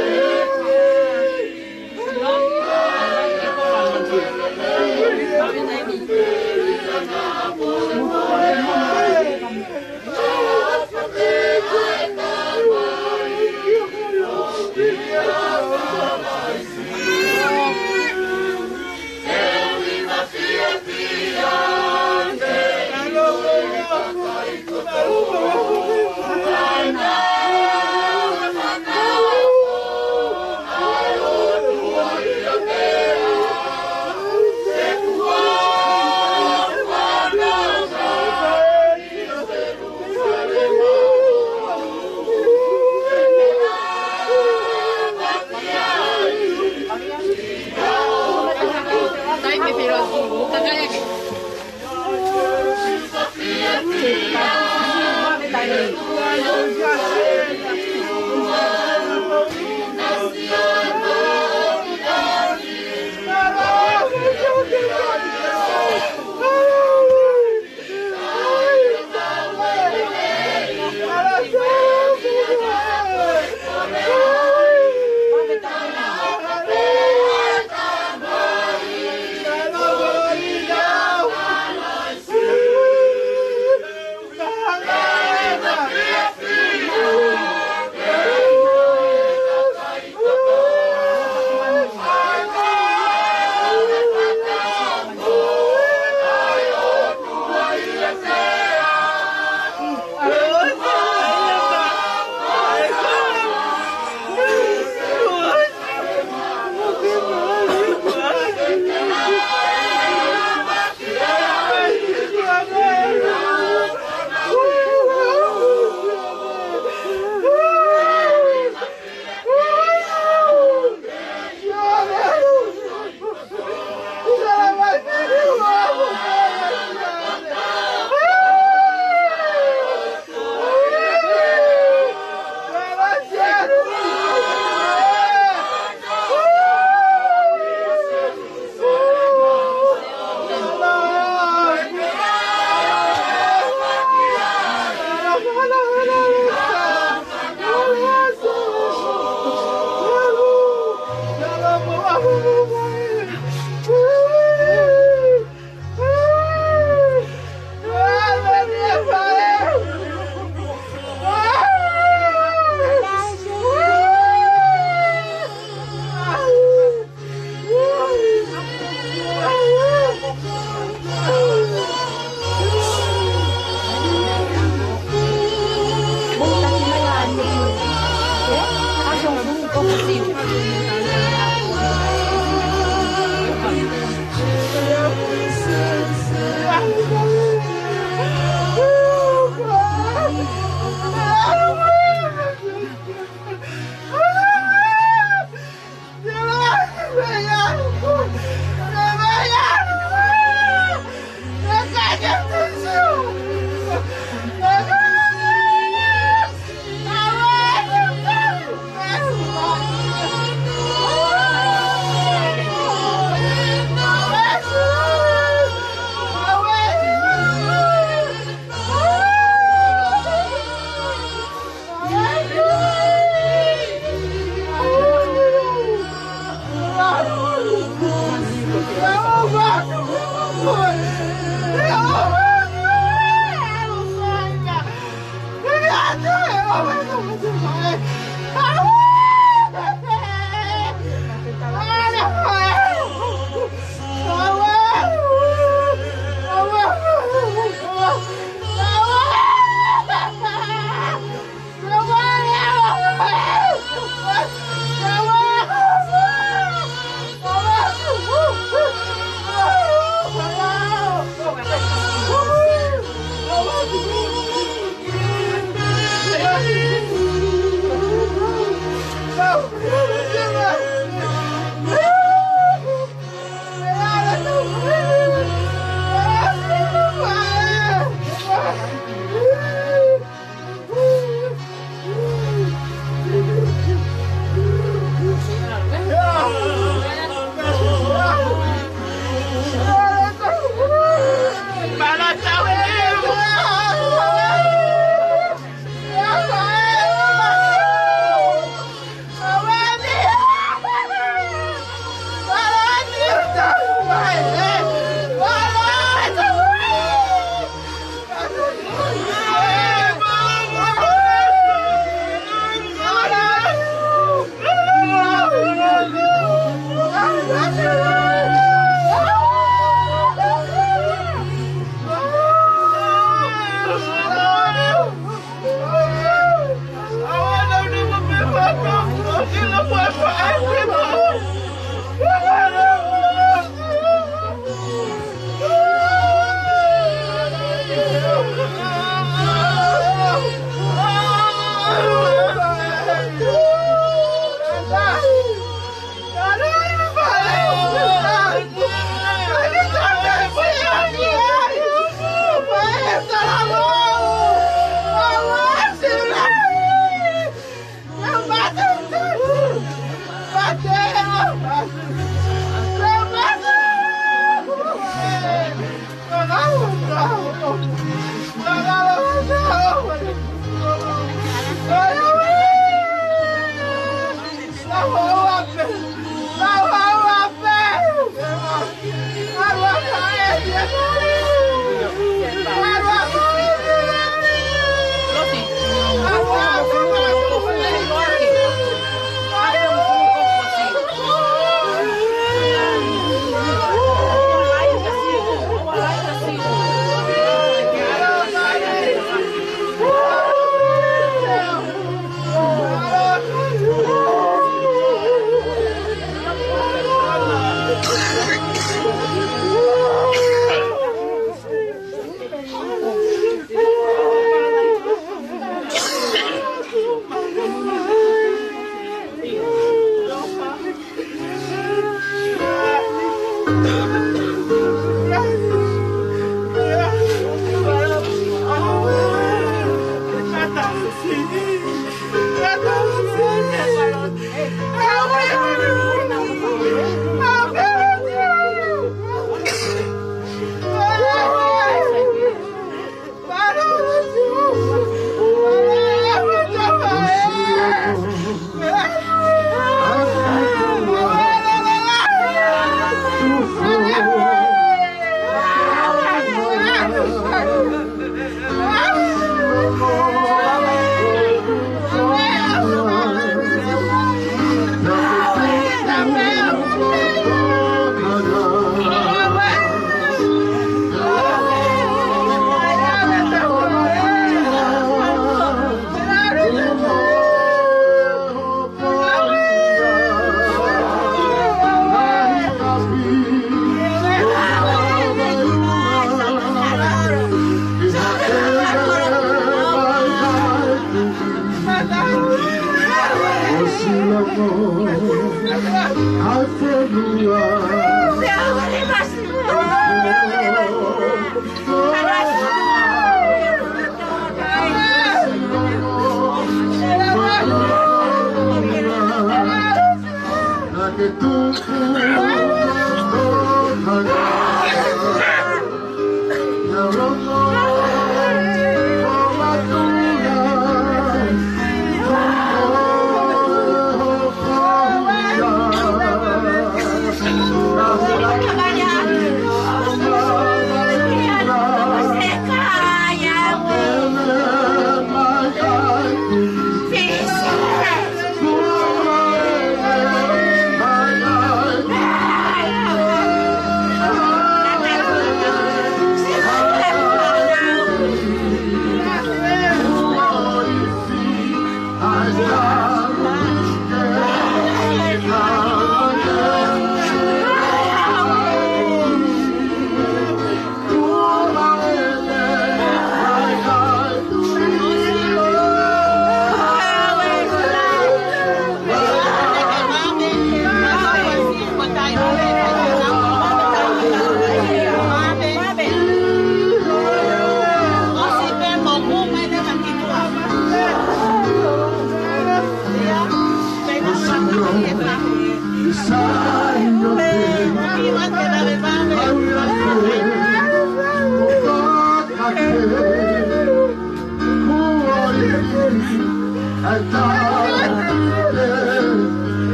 Yeah.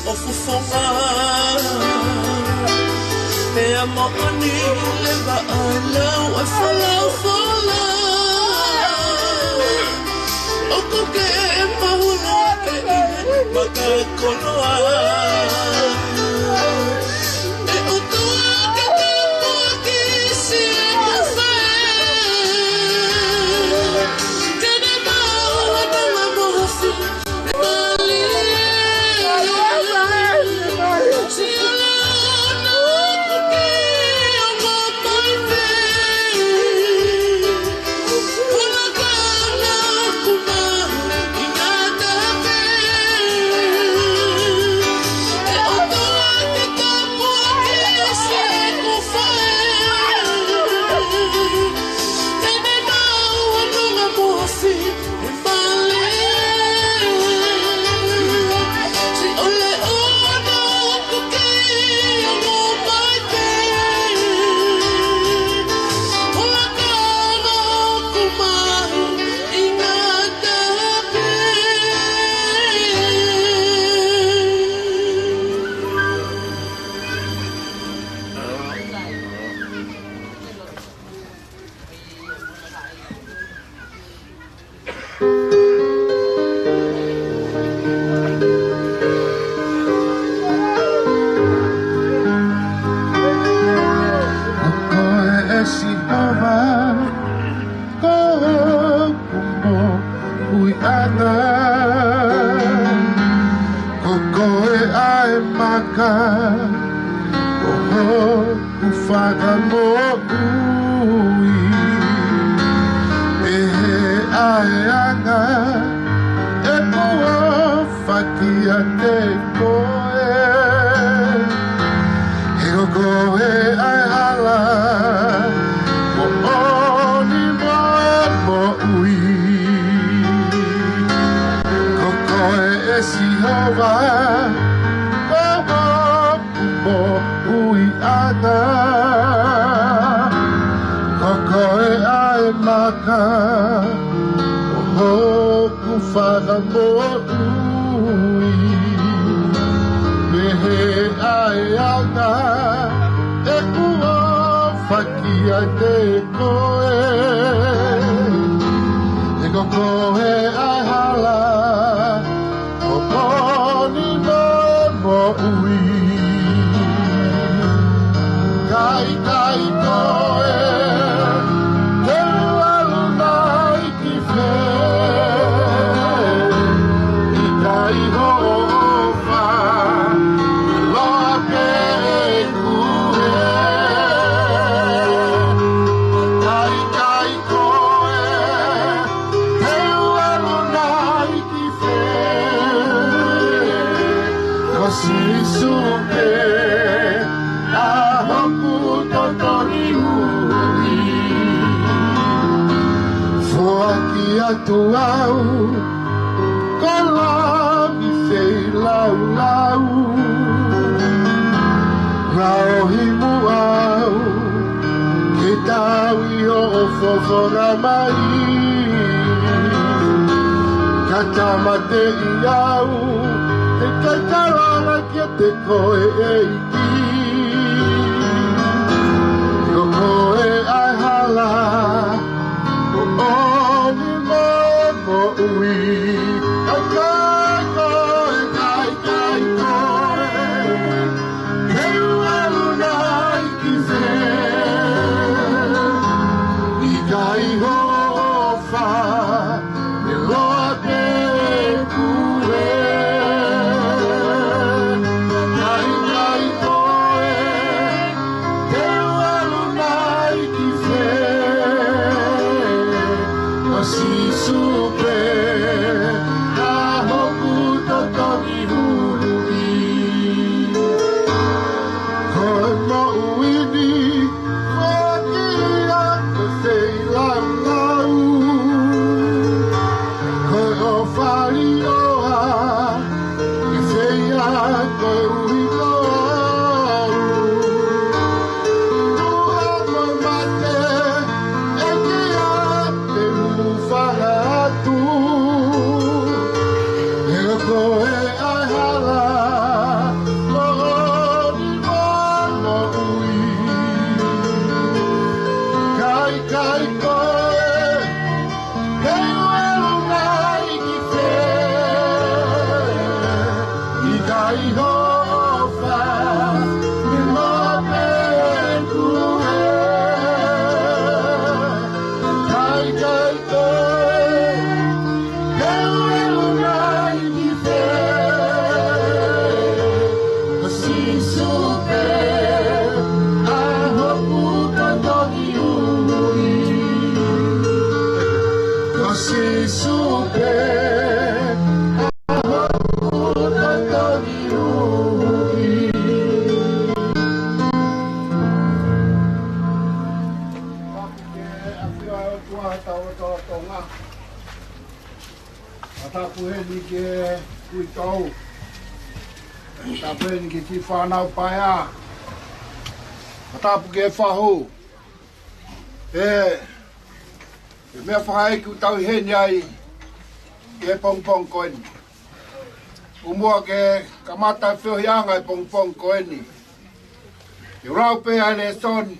Ofufonga mokoni leva alau e falau fola oko ke mahulu ke maka konoa e utua ke tapu ki si kene mau adama mohafi mali si
Tonga. Ataku heli ke kuitau. Ataku heli ke ti whanau paia. Ataku ke whahu. Mea whahai ku tau heni ai ke pongpong koeni. Umua ke kamata whiohianga e pongpong koeni. I rau pe ai le soni.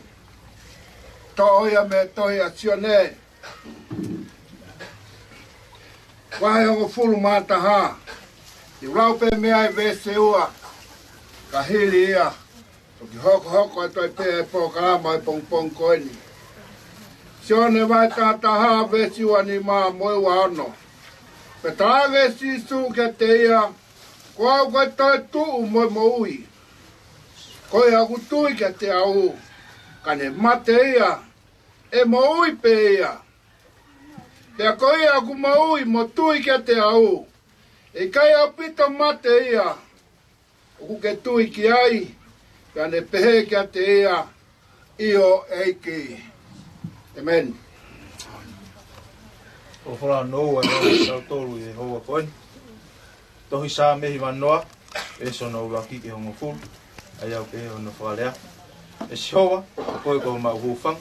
Toia me toia sione. Wai o fulu mata ha. I rau pe me ai vese ua. Ka hili ia. Toki hoko e toi pe e po kalama e pongpong koeni. Sione vai tata ha vesi ua ni maa moe wa ano. Pe tā vesi su ke te ia. Kua koe toi tuu moe mo ui. Koe aku tui ke te au. Kane mate ia. E mo ui pe ia. Pea koe aku mo ui mo tui ke te au. E kai au pito mate ia. Oku ke tui ki ai. Kane pehe ke te ia. Io eiki. Amen.
O whora nou e o tolu e hoa koen. Tohi sā mehi wanoa. E sono uraki ke hongo fulu. Ai au ke ono whalea. E si hoa. Koe ko mau hufang.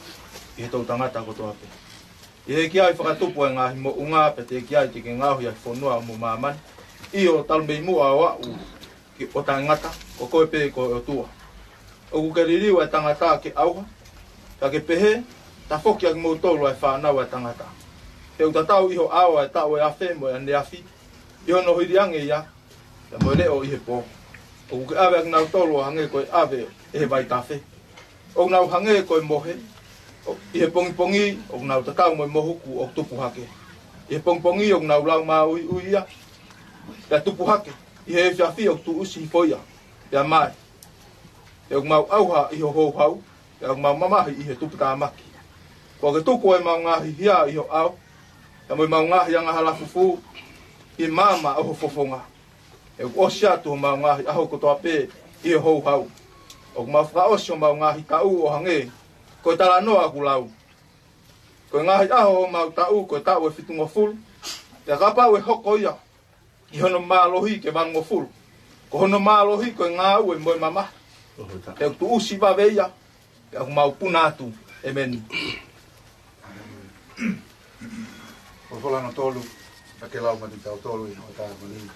I he tau tangata ko toa pe. I he ki ai whakatupu e ngahi mo unga pe te ki ai te ke ngahui ai whanua mo mamani. I o talmei mua o au ki o tangata o koe pe ko o tua. O ku ke ririu e tangata ke auha. Ka ke pehe, ta whoki ak mou tolu ai whanau e tangata. He u tatau iho awa e tau e awhe mo e neafi. Iho no hiriange ia, te mo leo i he po. O ku ke awe ak nau tolu hange koe awe e he vai tawhe. O nau hange koe mohe. I he pongi, o nau tatau mo mohuku o tupu hake. I he pongi, o nau lau maa ui ia. Pea tupu hake, i he whiawhi o tu usi hi poia. Pea mai. Pea mau auha i ho hou hau. Pea mau mamahi i he tupu tā maki. Kua ke tuku e mau ngahi hia i ho au. Pea mau ngahi anga halafufu. I mama au ho fofonga. E o siatu ho mau ngahi aho kotoa pe i ho hou hau. O mau whaosi o mau ngahi tau o hange. Koe tala noa aku lau. Koe ngahi aho mau tau, koe tau e fitungo fulu. Pea kapau e hoko ia. I hono mālohi ke wango fulu. Ko hono mālohi koe ngāu e moe mama. Pea tu usi waweia. Pea aku mau punatu. Amen.
O wholano tolu. Ake lau mati tau tolu i o tā mani.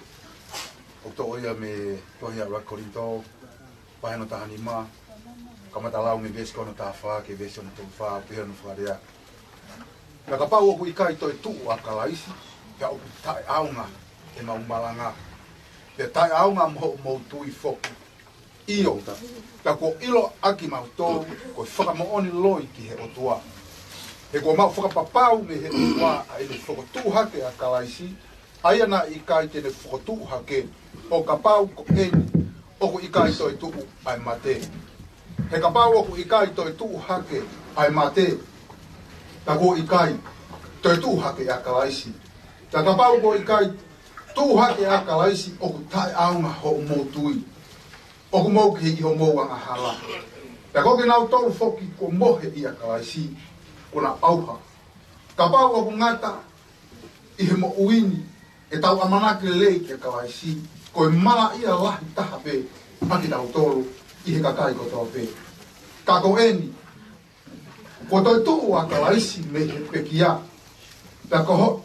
O to oia me tohi a rakorinto. Paheno tahani maa. Kamata lau me vesi kono tā whaa, ke vesi ono tō whaa, pehe ono whaarea. Pea ka pau oku i kai toi tuu a kalaisi, pea oku tae aunga e mau malanga. Pea tae aunga mo tui foku. Io, pea ko ilo aki mau tōu, ko whakamooni loi ki he otua. He ko mau whakapapau me he otua a ele whakotuhake a kalaisi, aiana i kai tene whakotuhake, o ka pau ko eni, oku i kai toi tuu ai mate. He ka pau oku i kai toi tuu hake ai mate. Ta ko i kai toi tuu hake a kalaisi. Ta ka pau ko i kai tuu hake a kalaisi oku tae aunga ho mo tui. Oku mou ki i ho mou anga hala. Ta ko ki nau tolu foki ko mohe i a kalaisi. Kuna auha. Ka pau oku ngata i he mo uini e tau amanake lei ki a kalaisi. Ko e mala ia lahi taha pe. Aki tau tolu. I he kakai ko tō pe. Ka ko eni. Ko toi tuu a kalaisi me he pekia. Pea ko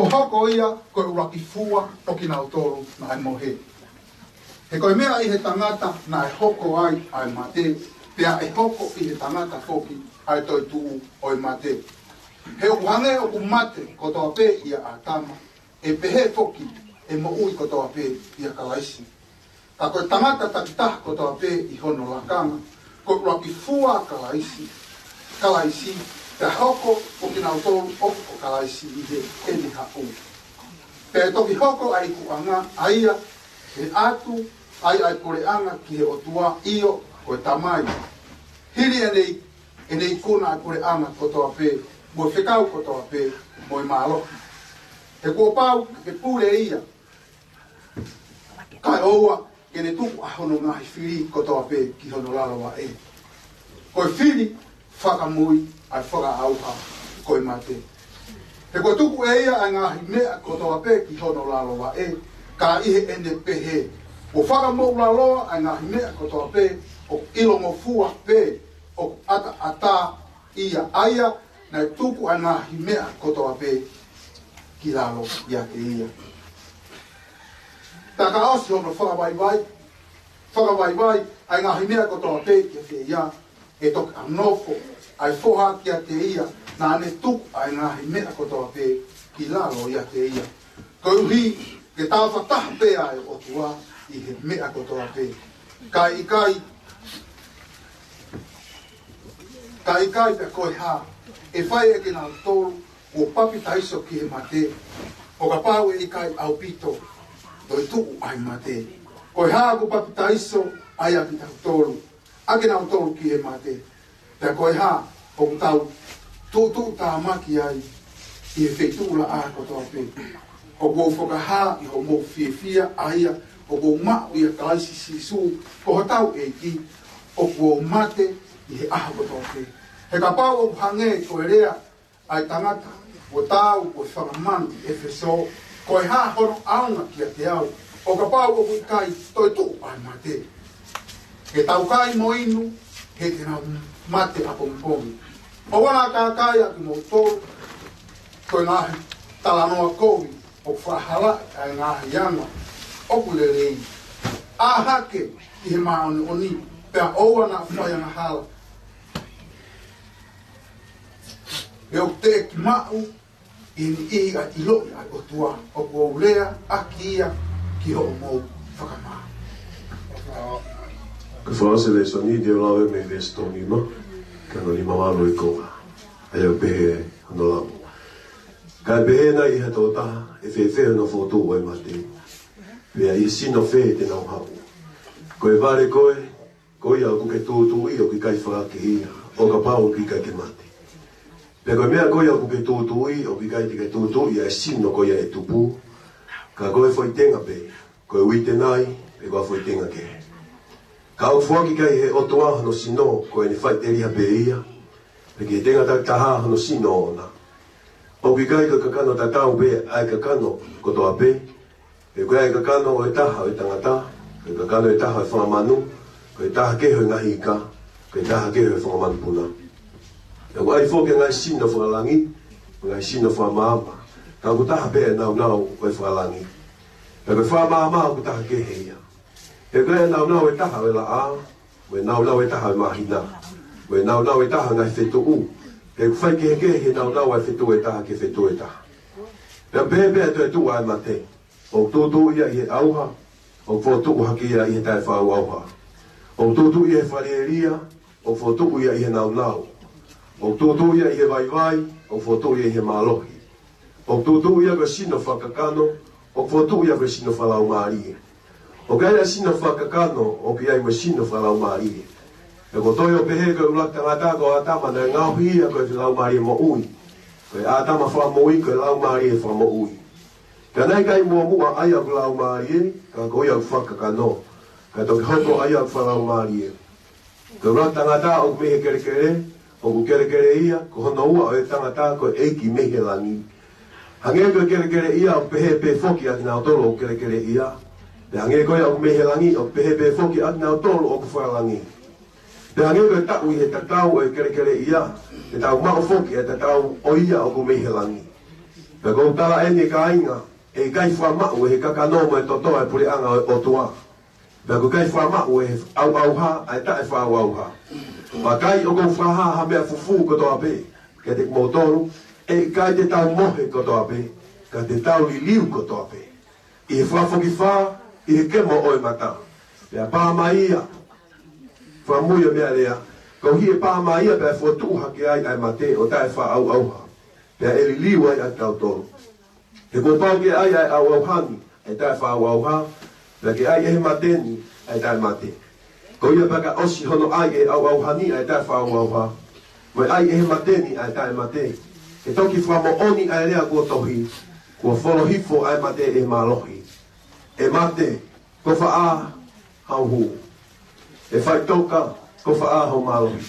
hoko ia ko uraki fua o ki nau tōru na ai mohe. He koe mea i he tangata na e hoko ai ai mate. Pea e hoko i he tangata foki ai toi tuu o i mate. He uhange o ku mate ko tō pe ia a tama. E pehe foki e mo ui kotoa pe ia kalaisi. Ka koe tangata takitaha kotoa pe I hono lakanga, ko roki fua kalaisi, te hoko o ki nau tolu o kalaisi I he eni hau. Te toki hoko ai kuanga aia, he atu, ai koreanga ki he otua io koe tamai. Hiri enei kuna ai koreanga kotoa pe, mo whekau kotoa pe, mo I mālohi. He kua pau ke pure ia, kai oua ke ne tuku a hono ngahi whiri kotoa pe ki hono lalawa e. Koe whiri whakamui ai whakaauha koe mate. He kua tuku e ia ai ngahi mea kotoa pe ki hono lalawa e, ka ihe ene pehe. O whakamou laloa ai ngahi mea kotoa pe, o ilongo fua pe, o ata ia aia, nai tuku ai ngahi mea kotoa pe, ki lalo ia te ia. Taka osi hono whakawaiwai, ai ngahi mea kotoa pe ki te ia, e toki anofo, ai foha ki te ia, na ane tuku ai ngahi mea kotoa pe, ki lalo ia te ia. Kau hi, ke tau whataha pe ai o tua, I he mea kotoa pe. Kai pe koe ha, e whai e ki nā tolu, o papi taiso ki he mate, o ka pau e kai au pito, to I tuku ai mate. Koe ha ko papi taiso, ai aki tau tolu, aki nā tolu ki he mate. Te koe ha, o ku tau, tu tā maki ai, I he whetula a kotoa pe. O kou whakaha I ho mou whiawhia aia, o kou mau I a kalaisi sisu, ko hatau e ki, o kou mate I he aha kotoa pe. He ka pau o hange koe rea, ai tangata, o tau, o whakamanu, e wheso, koe ha hono aunga ki a te au, o ka pau o kui kai, toi tu ai mate. He tau kai mo inu, he te nau mate a pongpongi. O wana ka kai a ki mo tolu, koe ngahi talanoa koui, o whahala ai ngahi anga, o kulelei. A hake I he maoni oni, pea oua na whaianga hala. E o te ki mau, I ni a I loi ai o tua, o kua ulea, a ki ia, ki ho mou whakamaa.
Ka whaase le soni deo lawe me vesto nima, ka no lima walo I konga, ai au pehe hano lau. Ka pehe na I hato taha, e whewhehe no whotu wai mate, wea I sino whehe te nau hau. Koe vare koe au kuke tūtū I o ki kai whakake hia, o ka pao ki kai ke mate. Pe koe mea koe au kuke tūtū I o ki kai te ke tūtū I a sino koe e tupu, ka koe whoi tenga pe, koe uite nai, pe koe whoi tenga ke. Ka au whuaki kai he otoa hano sino, koe ni whai te riha pe ia, pe ki tenga tak taha hano sino ona. O ki kai ka kakano tatau pe, ai kakano kotoa pe, pe koe ai kakano o e taha o e tangata, koe kakano e taha o e whamanu, koe taha keho e ngahi ika, koe taha keho e whamanu puna. E koe ai whoke ngai sino whakalangi, ngai sino whamaama, ka ku taha pe e nau koe whakalangi. Pe koe whamaama ku taha kehe ia. E koe nau e taha o e la a, koe nau e taha o e mahina, koe nau e taha ngai whetu u, ke whai kehe nau ai whetu e taha ke whetu e taha. Pe pepe e tu ai mate, o tūtū ia I he auha, o whotu haki ia I he tai whau auha. O tūtū ia he whareria, o whotu ia I he nau. O tūtū ia I he vai, o whotu ia I he mālohi. O tūtū ia koe sino whakakano, o whotu ia koe sino whalau mārie. O kai a sino whakakano, o ki ai koe sino whalau mārie. E ko toi o pehe koe ulak tangata ko atama na ngauhi ia koe whalau mārie mo ui. Koe atama wha mo ui koe lau mārie wha mo ui. Ka nei kai mua ai au lau mārie, ka koi au whakakano. Ka toki hoko ai au whalau mārie. Ka ulak tangata o mehe kere, o ku kere ia, ko hono ua o e tangata ko eiki mehe langi. Hange koe kere ia o pehe pe foki ati nao tolo o kere ia. Te hange koe au mehe langi o pehe pe foki ati nao tolo o ku whalangi. Te hange koe tau I he tatau o e kere ia, te tau mao foki e tatau o ia o ku mehe langi. Te kou tala ene ka inga, e kai whamau e he kakanomo e totoa e puri anga o tua. Te kou kai whamau e au ha, e ta e whau au ha. Ma kai o kou whaha ha mea fufu kotoa pe, ke te kumotoru, e kai te tau mohe kotoa pe, ka te tau li liu kotoa pe. I he whafoki wha, I he kemo oi mata. Pea pāmaia, whamuia mea lea, kau hi e pāmaia pea whotu hake ai mate o tae wha au auha. Pea eli liu ai tau tolu. He ko pau ke ai au auhangi, ai tae wha au auha, pea ke ai he mateni, ai tae mate. Ko ia paka osi hono ai e au auhani, ai tae wha au auha. Mai ai he mateni, ai tae mate. E toki whamo oni ai lea kua tohi, kua wholo hifo ai mate e malohi. E mate, ko wha a hau hu. E whai toka, ko wha a hau malohi.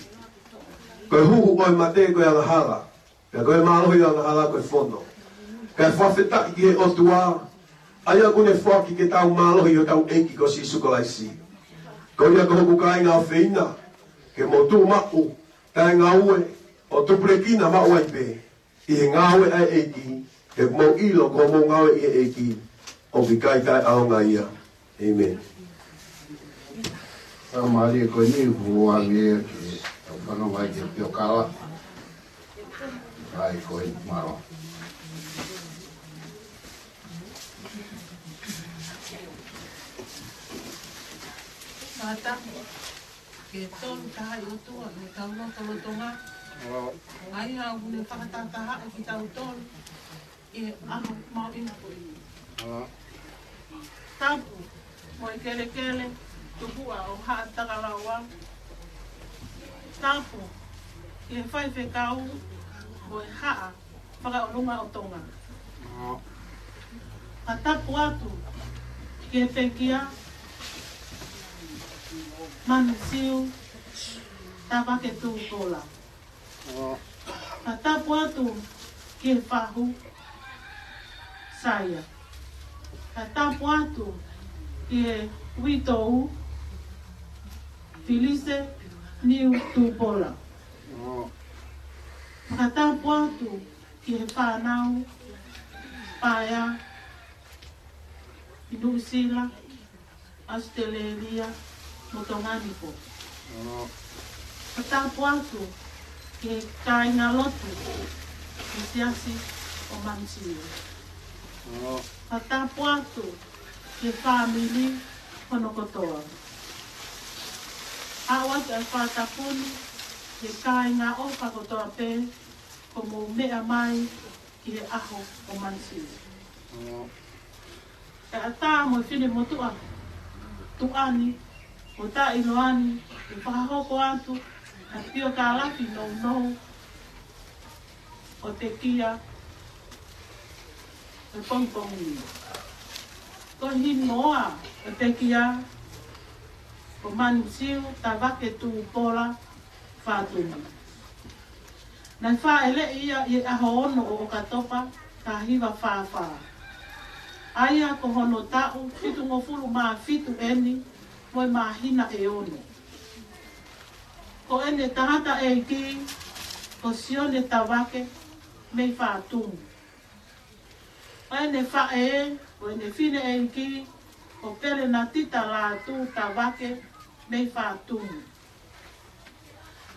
Koe huhu oi mate koe angahara. Pea koe malohi angahara koe whono. Kai whawhetaki ki he otua. Aia kune whaki ke tau malohi o tau eiki ko si sukolaisi. Ko ia ko hoku kai ngā whina. Ke mo tū maku, tai ngā ue, o tuprekina ma ua ipe. I he ngāwe ai eiki, he mo ilo ko mo ngāwe i eiki, o ki kai tai aonga ia. Amen.
Maria ko ni huangi ki whanau mai ki pio kala. Ai ko i maro.
Mata, ke tonu taha i utua, me kauna tolo tonga. Ai hau ne whakatataha e ki tau tonu, e aho mau inpo i. Tapu, mo i kele kele, tupua o haa takalaua. Tapu, e whai whekau, mo i haa, whakaolunga o tonga. A tapu atu, ke whekia, Manusiu Tavake Tupola. Tapu atu ki whahu saya. Tapu atu ki witou Felice Niu Tupola. Tapu atu ki whanau Paya New Zealand, Australia, Motongani po. Tapu atu ke kai ngā lotu ki siasi o Manusiu. Tapu atu ke whamili hono kotoa. Awa ke whatapuni ke kai ngā oka kotoa pe ko mo mea mai ki he aho o Manusiu. E ata mo whine motua tuani o ta iloani e whakahoko atu a pio ka lafi no o te kia e pongpongi. Ko hinoa o te kia o Manusiu Tavake Tupola whātuna. Nai wha ele ia i aho ono o katopa ka hiwa whāwha. Aia ko hono tau, fitu ngofulu maa fitu eni, moi maa hina e ono. Ko ene tahata e ki, ko sione Tavake, mei whātumu. O ene whae, o ene fine e ki, o pere na tita la tu Tavake, mei whātumu.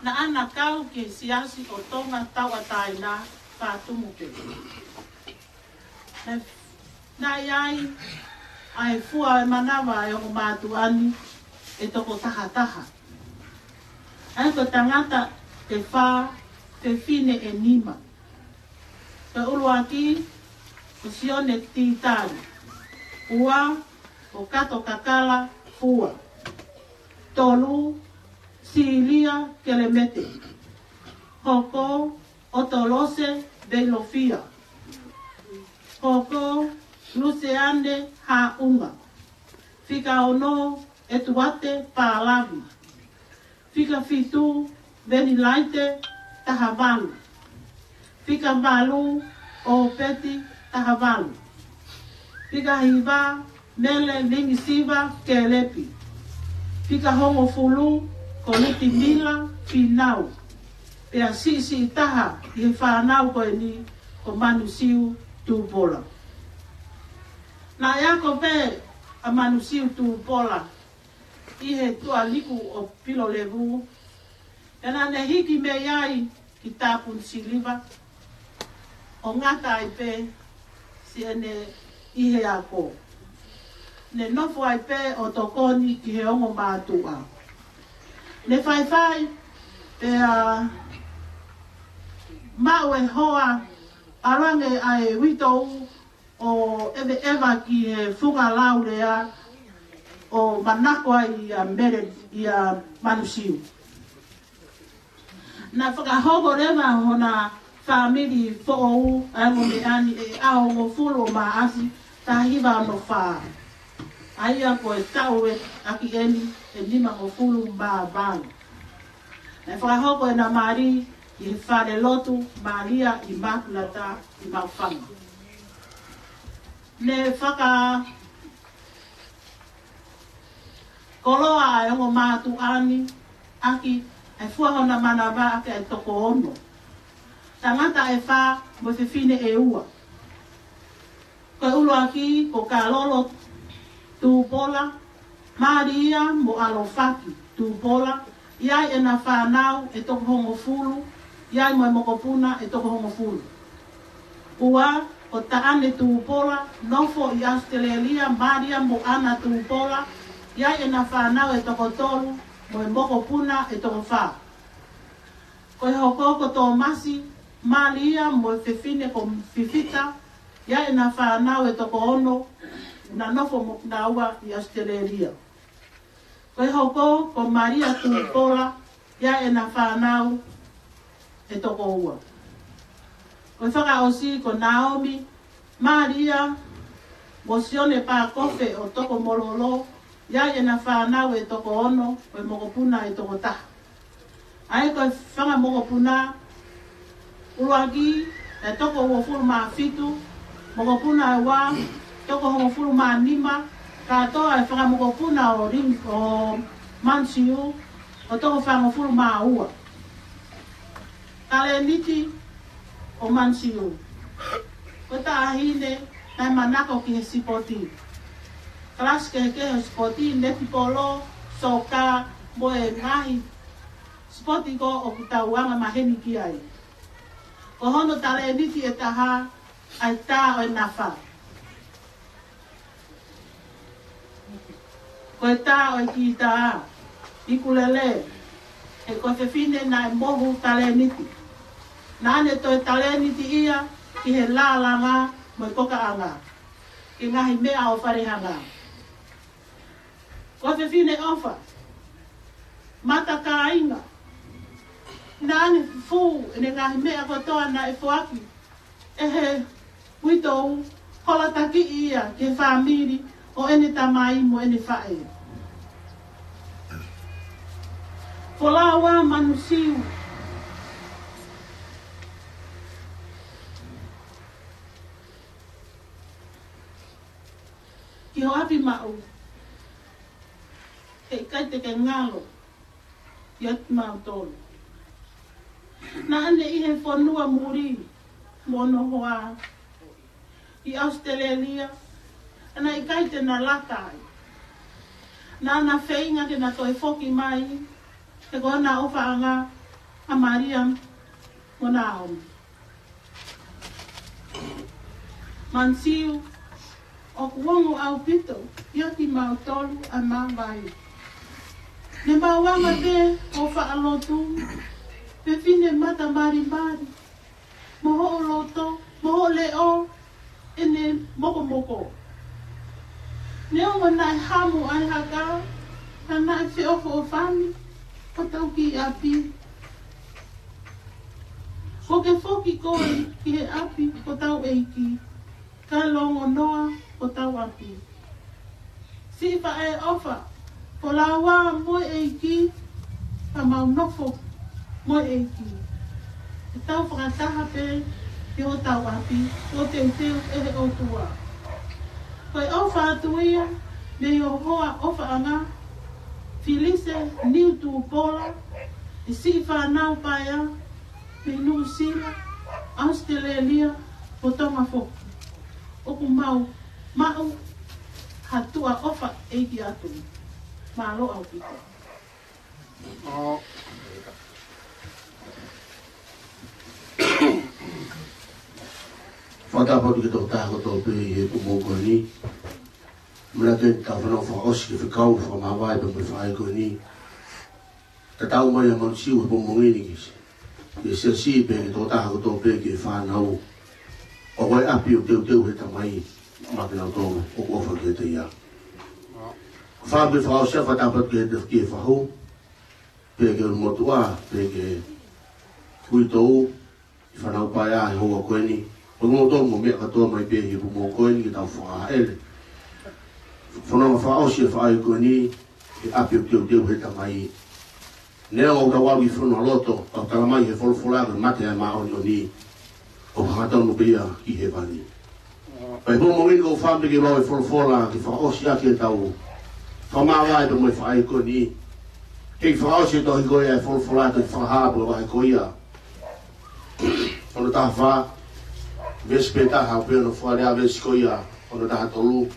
Na ana kau ke siasi o Tonga tau ataina whātumu pe. Na iai, ai fua e manawa e o mātuani e toko taha taha. Ai ko tangata te whā, te whine e nima. Te uluaki, o sione tītari. Ua, o kato kakala, fua. Tolu, silia, kelemete. Hoko, o tolose, beilofia. Hoko, luseande, haunga. Fika ono, etuate, pālavi. Fika fitu, venilaite, tahavalu. Fika malu, o peti, tahavalu. Fika hiva, mele, lingisiva, kelepi. Fika hongo fulu, koleti mila, finau. Pea sisi taha, i whanau koe ni, o Manusiu Tupola. Na yako pe a Manusiu Tupola, i he tua liku o pilo levu, e na ne hiki me iai ki tāpun siliva, o ngata ai pe si ene i he ako. ne nofo ai pe o tokoni ki he ongo mātua. Ne whai e mau e hoa arange ai witou o eva ki he whunga laurea o manako ai mere i a Manusiu. Na whakahogo rewa hona whamiri who'ou ango me ani e ao mo fulo ma asi ta hiwa no wha. Aia ko e tau e aki eni e lima o fulo ma vang. Na whakahogo e na mari i whare lotu Maria i makulata i mawhanga. Ne whaka koloa e ongo mātu ani aki e fuahona manawa ake e toko ono. Tangata e wha mo whiwhine e ua. Koe ulu aki ko ka lolo Tupola, Maria mo alofaki Tupola, iai e na whanau e toko hongo fulu, iai mo e mokopuna e toko hongo fulu. Ua o taane Tupola, nofo i Australia, Maria mo ana Tupola, iai e na whanau e toko tolu, mo e mokopuna e toko wha. Koe hokoko tō masi, Maria mo e whiwhine ko whiwhita, iai e na whanau e toko ono, na nofo mo na ua i Australia. Koe hoko ko Maria Tupola, iai e na whanau e toko ua. Koe whaka osi ko Naomi, Maria, mo sione pā kofe o toko mololo, iai e na whanau e toko ono, koe mokopuna e toko taha. Ai koe whanga mokopuna, uruaki e toko ua furu maa fitu, mokopuna e wā, toko hongo furu maa nima, katoa e whanga mokopuna o Manusiu, o toko whanga furu maa ua. Kale niti o Manusiu. Ko ta ahine, nai manako ki he sipoti. Klas ke he sipoti, neti polo, soka, mo e ngahi. Sipoti ko o kutauanga maheni ki ai. Ko hono tale niti e taha, ai ta o e nafa. Ko e tā o ki tā, i kulele, e ko whiwhine na e mohu taleniti. Nāne to e taleniti ia, ki he lālanga mo e koka anga, ki ngahi mea o wharehanga. Ko whiwhine ofa, mata ka inga, nāne fū, e ne ngahi mea kotoa na e fuaki, e he witou, holataki ia, ki he whamiri, o ene tamai mo ene whae. Polawa Manusiu. Ki ho api mau. E kai te ke ngalo. I ati mau tolu. Na ane i he whanua muri. Mono hoa. I Australia. Ana i kai te na lakai. Na ana whainga ke na toi whoki mai. Te koe na ofa anga a Maria mo na aomi. Manusiu, o kuongo au pito, iaki mau tolu a mawai. Ne mawanga te ofa alotu, pe fine mata mari mari. Moho loto, moho leo, ene moko moko. Ne ongo nai hamu ai haka, na nai fe ofo o fami, o tau ki api. Ko ke foki koe ki he api, o tau eiki. Ka longo noa, o tau api. Sifa e ofa, ko lawa moe eiki, ka mau nofo moe eiki. E tau whakataha pe, te o tau api, o te uteu e he o tua. Koe ofa atuia, me o hoa ofa anga, Filise Niu Tupola, e si whanau paia, me Nusila, Australia, o Tonga foku. Oku mau, hatua ofa eiki atu. Malo au pito.
Whakapatu ki tō tāko tō pui e kumoko ni.
Mula ke tau whanau whaosi ke whikau whamawai pa mai whae koe ni. Ta tau mai a Manusiu he pomongini kisi. Ke sia si pe ke tō taha ko tō pe ke whanau. O wai api o teu he tamai. Makinau tō o kofa ke te ia. Whape whaosia whatapat ke whahou. Pe ke motua, pe ke kui tōu. I whanau pai a he hoa koe ni. O ngō tō mo mea katoa mai pe he pumo koe ni ke tau whaele. Whanau whaosia whae koe ni. Ke api o teu he tamai. Nea o ka wawi whanau loto. O talamai he wholwholaka mate a maoni o ni. O whangatonu pia ki he vani. Pai pumo ngini ko whampe ke wawe wholwhola ke whaosia ke tau. Whamawai pa mai whae koe ni. Ke whaosia tohi koe e wholwholaka ke whahapo wahe koe ia. Ono taha wha. Vespe taha o pia no whaarea vesi koe ia. Ono taha tolu.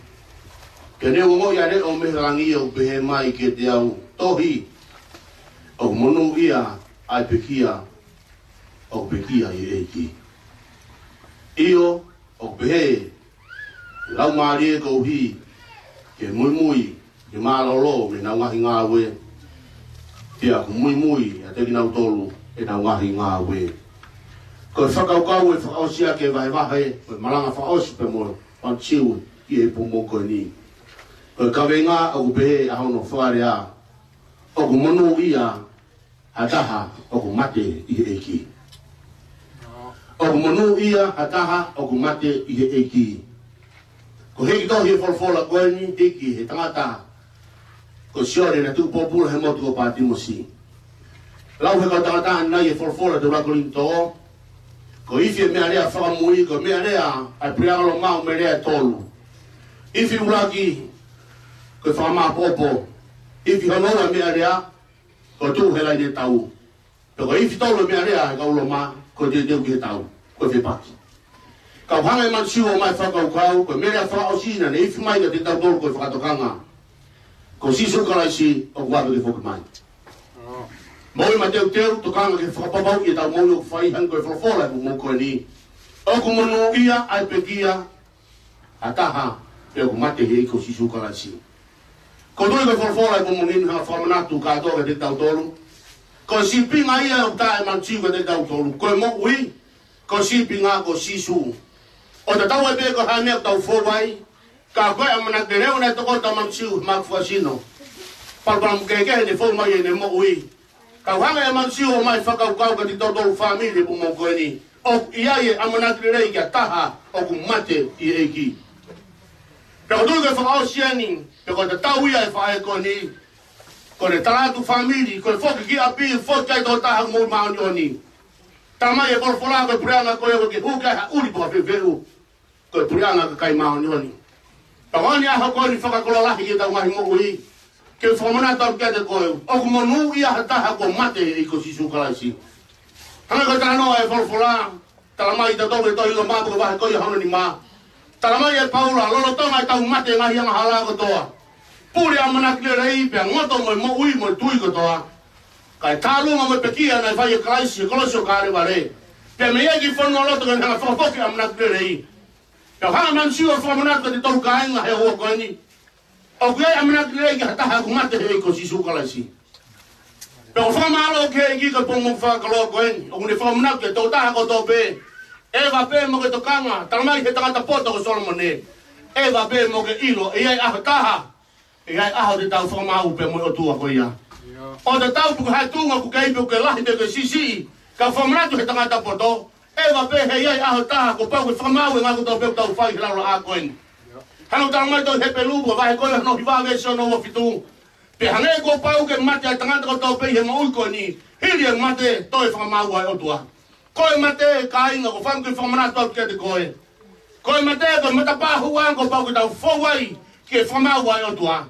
Ke neo ngoi a reo me rangi o pehe mai ke te au tohi. O monu ia ai pekia. O pekia i eiki. Io o pehe. Lau maari e kou hi. Ke mui. Ke maalolo me nau ngahi ngā we. Pia ku mui. A te ki nau tolu e nau ngahi ngā we. Ko whakaukau e whakaosia ke vahe. Ko malanga whaosi pe mo. Manusiu ki e pumo koe ni. Ko kawenga o pehe a hono whaarea. O ku monu ia hataha o ku mate i he eiki. O ku monu ia hataha o ku mate i he eiki. Ko heki tohi e wholwhola koe ni eiki he tangata. Ko siore na tu popula he motu o Patimosi. Lau he kau tangata anai e wholwhola te rakolin tō. Ko ifi e mea rea whakamui, ko mea rea ai priangalo mau me rea tolu. Ifi ulaki ko whama popo. Ifi honora mea rea ko tu he lai ne tau. Ko ifi tolu mea rea e kaulo ma ko te teu ki he tau. Ko whi paki. Kau hanga e Manusiu o mai whakaukau, ko mea rea whakaosina ne ifi mai ka te tau tolu ko i whakatokanga. Ko sisu karaisi o kuwape ke whoki mai. Moi ma teu tokanga ke whakapapau i tau moi o whaihan koe whawhola ku mo koe ni. O ku monu ia ai pekia a taha e ku mate he iko sisu karaisi. Ko tui koe whawhola ku mo nini hanga whamanatu katoa ke te tau tolu. Ko si pinga ia o tae Manusiu ke te tau tolu. Koe mo ui, ko si pinga ko sisu. O te tau e pe ko hae mea tau whowai. Ka koe amana te reo ne toko ta Manusiu mak fuasino. Palpana mukeke ne whau mai e ne mo ui. Ka wanga e Manusiu o mai whakaukau ka ti totolu whamiri pu mo koe ni. O ia e amana te rei kia taha o ku mate i eiki. Peko tui koe whakaosia ni. Peko te tau ia e whae koe ni. Ko ne taratu whamiri. Ko ne whoki ki api whoki kai tō taha mō maoni o ni. Tamai e porfola koe purianga koe o ke hukai ha uri pua whiwhiu. Koe purianga ka kai maoni o ni. Pawani aha koe ni whakakololahi ki tau ngahi mo ui. Ke whamana tau kia te koe. O ku monu ia hataha ko mate i ko sisu kalaisi. Hanga koe tānoa e wholwhola. Talamai te tōre tohi o māpuka wahe koe hono ni mā. Talamai e Paula. Lolo tonga e tau mate ngahi anga hala kotoa. Puri amanaki le rei pia ngoto mo ui mo tui kotoa. Kai tālunga mo pekia na whai e kalaisi. Kolosio kāre ware. Pia me eki whanua loto ka hanga whakapoki amanaki le rei. Pia hanga Manusiu o whamanaki te tau kāinga he hoa koe ni. O kei amanaki le rei ki hataha ku mate he ko sisu kalaisi. Pia o whamalo ke ki ka pongo whakaloa koe ni. O kune whamanaki tau taha ko tō pe. Ewa pe mo ke tokanga. Talamai he tangata poto ko Solomone. Ewa pe mo ke ilo. E ai aho taha. E ai aho te tau whamau pe mo o tua ko ia. O te tau puku hai tunga ku kei pe ke lahi te ke sisi. Ka whamanaki he tangata poto. Ewa pe he ai aho taha ko pau ke whamau e ngā ku tau pe tau whai hilaura a koe ni. Hano talamai tau he pe lupu. Vahe koe hano hiwage sio no wafitu. Pe hange ko pau ke mate a tangata ko tau pe he maui koe ni. Hiri e mate toi whamau ai o tua. Koe mate ka inga ko whangu ki whamanatu au kia te koe. Koe mate ko matapahu ang ko pau ki tau whawai ki whamau ai o tua.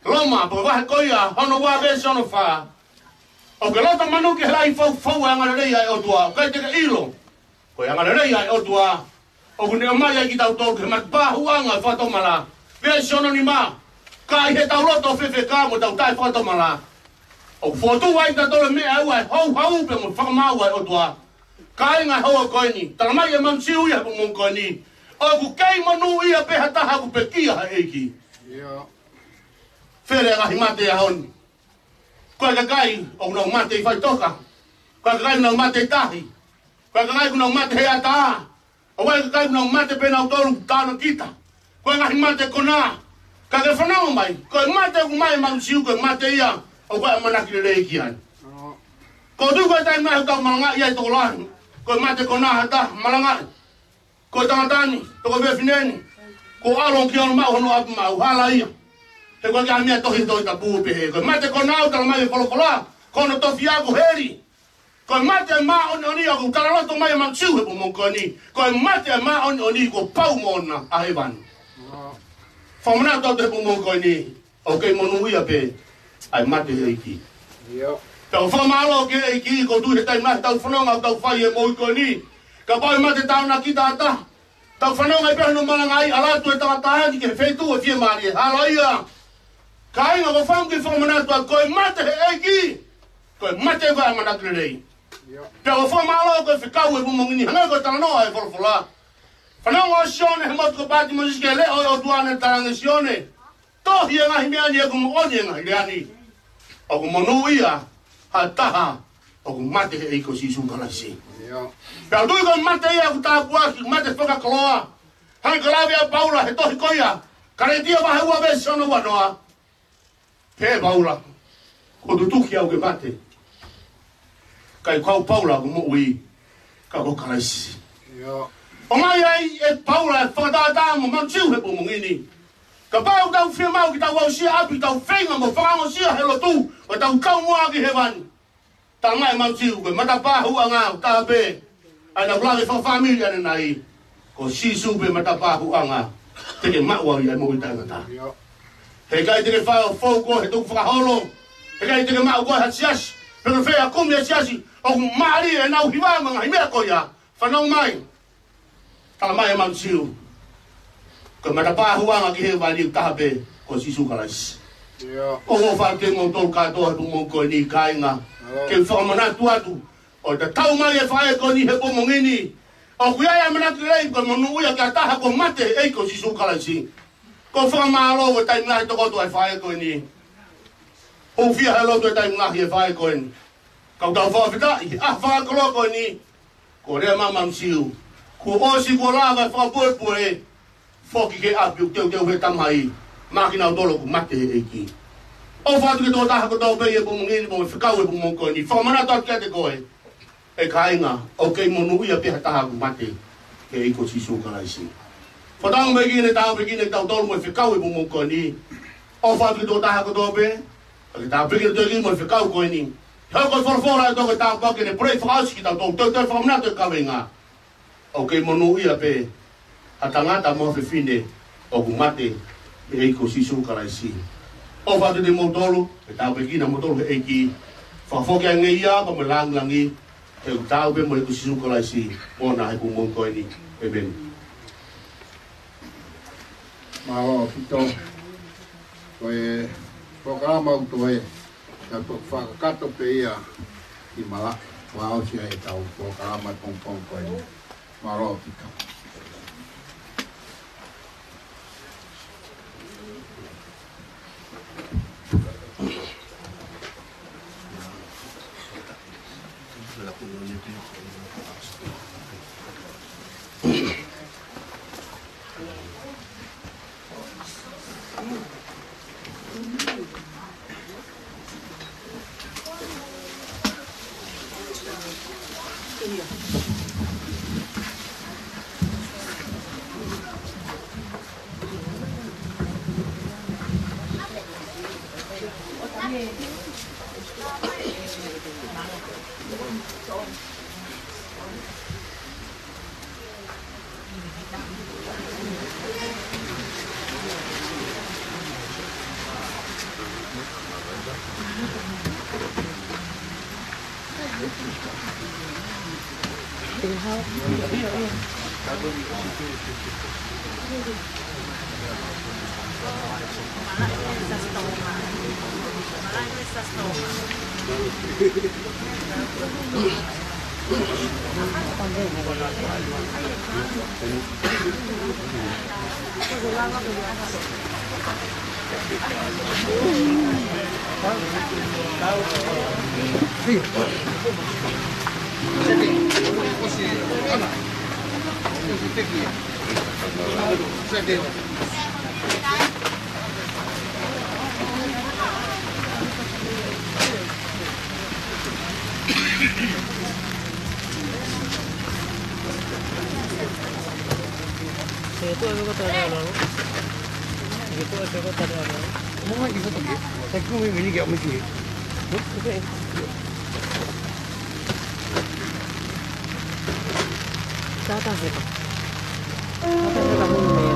Loma, po vahe koe a hono wage sio no wha. O ke lota manu ki helai whau e angana rei ai o tua. Koe te ke ilo. Koe angana rei ai o tua. O kune o mai ai ki tau tō ke matapahu anga whatomala. Vea siono ni ma. Ka i he tau loto whewhe ka mo tau tai whatomala. O whotu ai ta tole mea au ai hau pe mo whakamau ai o tua. Ka inga hoa koe ni. Talamai e Manusiu ia po mong koe ni. O ku kei manu ia pe hataha ku pe kia ha eiki. Fere ngahi mate a hon. Koe kakai o nau mate I whai toka. Koe kakai nau mate tahi. Koe kakai nau mate he ata. O koe kakai nau mate pena o toru tāna kita. Koe ngahi mate kona. Ka ke whanau mai. Koe mate ku mai Manusiu koe mate ia. O koe amanaki le rei ki ai. Ko tu koe tai mai tau malanga ia I toko lahi. Koe mate kona hata malanga. Koe tangatani. Toko vefineni. Ko alon ki ono mau hono apu mau. Hala ia. Te koe kia mea tohi toi ta puupe he. Koe mate ko nau tala mai wholokola. Kono tofi ako heri. Koe mate maa oni oni ako tala loto mai Manusiu he po monko ni. Koe mate maa oni oni ko pau mona a he vani. Whamana tau te po monko ni. O kei monu ia pe. Ai mate he iki. Tau whamalo ke iki ko tu he tai mahi tau whanonga tau whai e mo iko ni. Ka pau mate tau na kita ata. Tau whanonga I pehe no malanga ai alatu e tawatahani ke whetu e fie maari e hala ia. Ka inga ko whamu ki whamanatu a koe mate he eiki. Koe mate e whae manatu le rei. Pea ko whamalo koe whikau e pumongini. Hangai koe tala noa e wholofola. Whanonga o sione he motu ko pati mo siske le o tuane taranga sione. Tohi e ngahi mea ni e kumu oni e ngahi leani. O kumonu ia. Ha taha. O kumate he eiko sisu kalasi. Pea tui koe mate ia ku tāpuaki. Mate whakakaloa. Hangai kalawi a paula he tohi koia. Karetia wahe ua vesi ono wanoa. Pe Paula, ko tutuki au ke mate. Kai kau Paula ko mo ui, ka ko karaisi. O mai ai e Paula e whakatata mo Manusiu he po mongini. Ka pau tau whia mau ki tau au sia api tau whenga mo whangango sia he lotu, o tau kau mua ki he vani. Tā ngai Manusiu koe matapā hua ngā tā pe. Ai na blage whawhamiri ane nai. Ko sisu pe matapā hua ngā. Teke maua I ai mo I tangata. He kai teke whao whauko he tuku whakaholo. He kai teke mao koe hatiasi. Pero whea kumi hatiasi. O ku maari e nau hiwanga ngahi mea koe ia. Whanau mai. Tala mai e Manusiu. Koe matapā huanga ki he wani u tahape. Ko sisu kalaisi. O ho whake mo tolu katoa he pumo koe ni kainga. Ke whakamanatu atu. O te tau mai e whae koe ni he pumo ngini. O kuiai amanatu rei koe monu uia ki a taha ko mate e ko sisu kalaisi. Ko whamalo o tai ngahi toko tu ai whae koe ni. O fia helo tu tai ngahi e whae koe ni. Kau tau whawhitai, whakalo koe ni. Ko rea ma Manusiu. Ko osi ko lava whapue Whoki ke api u teu he tamai. Makina o tolo ku mate he eiki. O whatu ke tō taha ko tau pei e pumungini mo e whikau e pumung koe ni. Whamana tau kia te koe. E kainga, o kei monu ia peha taha ku mate. Ke eiko sisu kalaisi. Whatau me kine tau tolu mo e whikau e pumung koe ni. O whatu ke tō taha ko tau pe. Ke tau pekine tau mo e whikau koe ni. Hau koe whorofora e tō ke tau pakene prei whakausi ki tau tō. Tau whakamana te kawenga. O kei monu ia pe. A tangata mo whiwhine o ku mate e eiko sisu kalaisi. O whatu te motolu, e tau pekina motolu he eiki. Whawhoki a ngei ia pa me langi. E u tau pe mo eiko sisu kalaisi. Mona he pumung koe ni. Amen.
Malo pito koe programa u toe na whakakato pe ia I mala wao sia e tau programa pong koe malo pito.
Itu aku kata lalu. Itu aku kata lalu.
Mau itu pergi. Saya kau ini gak mesti.
Okay. Tata siapa? Tata siapa kamu ni?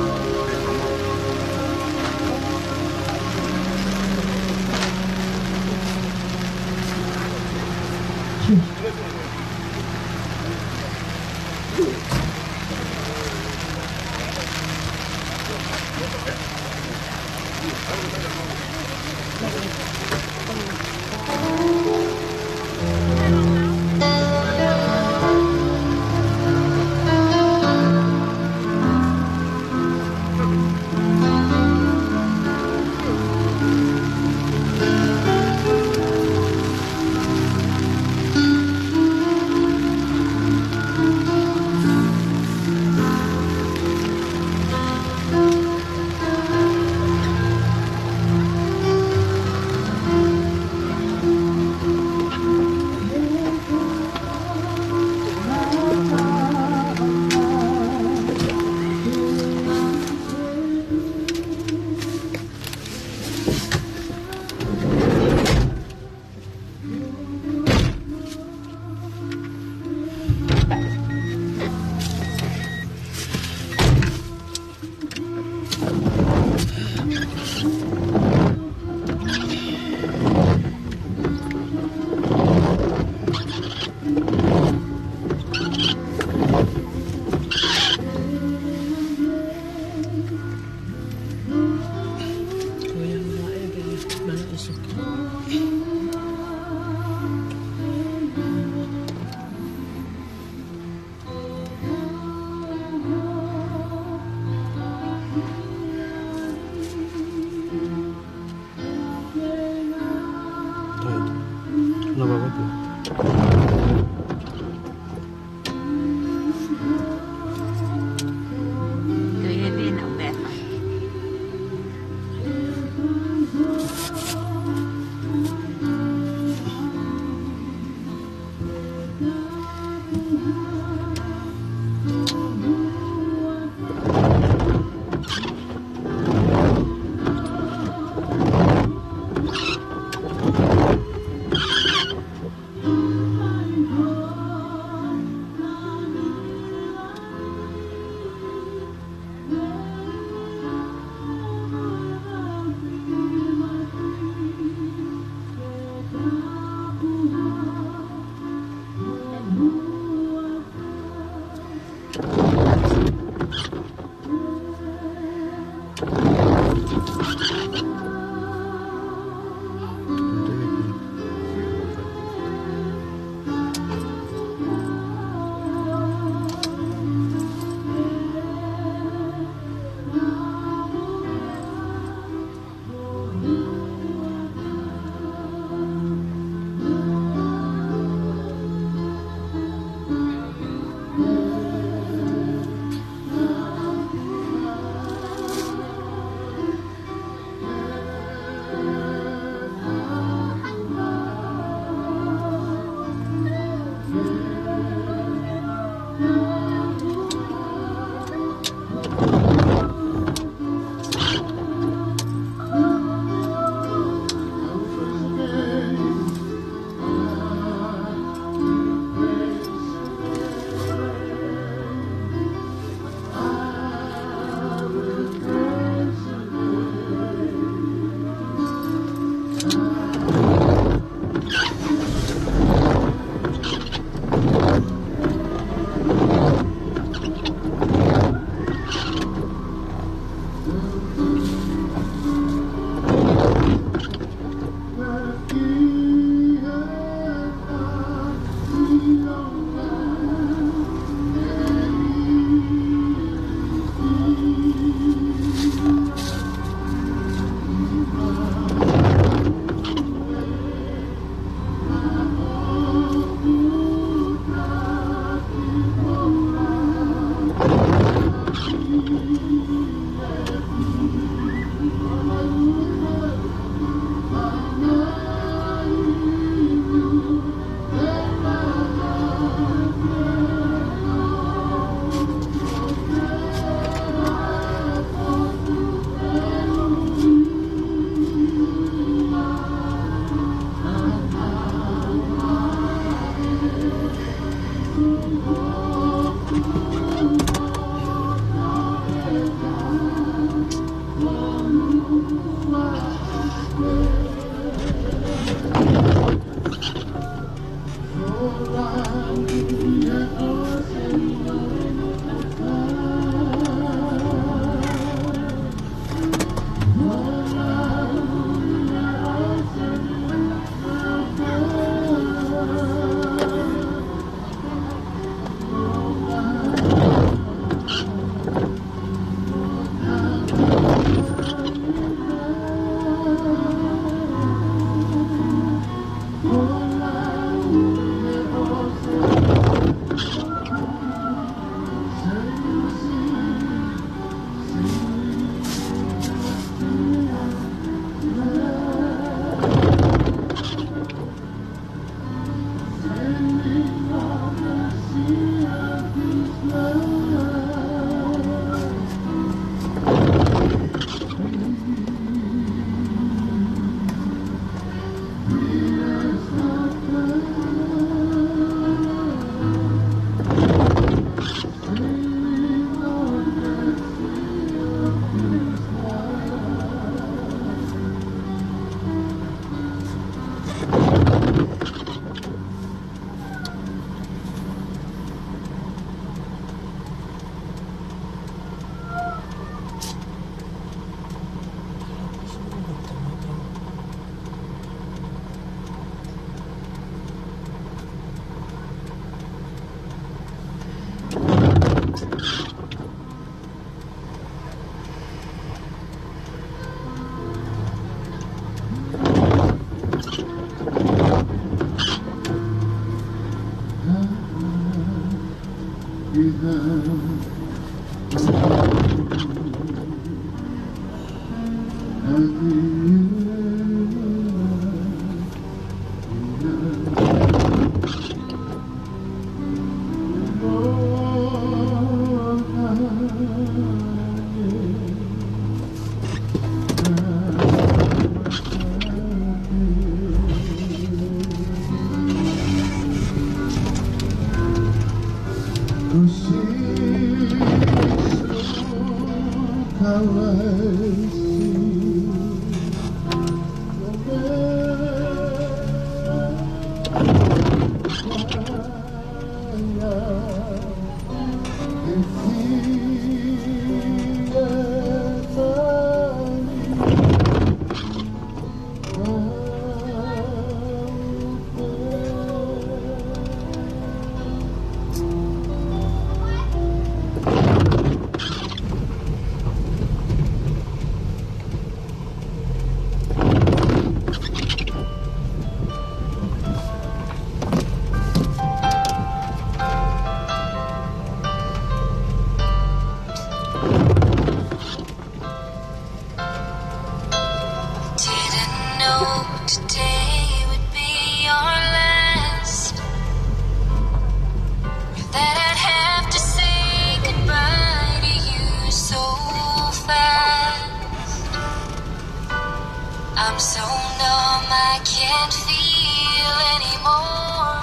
I'm so numb, I can't feel anymore.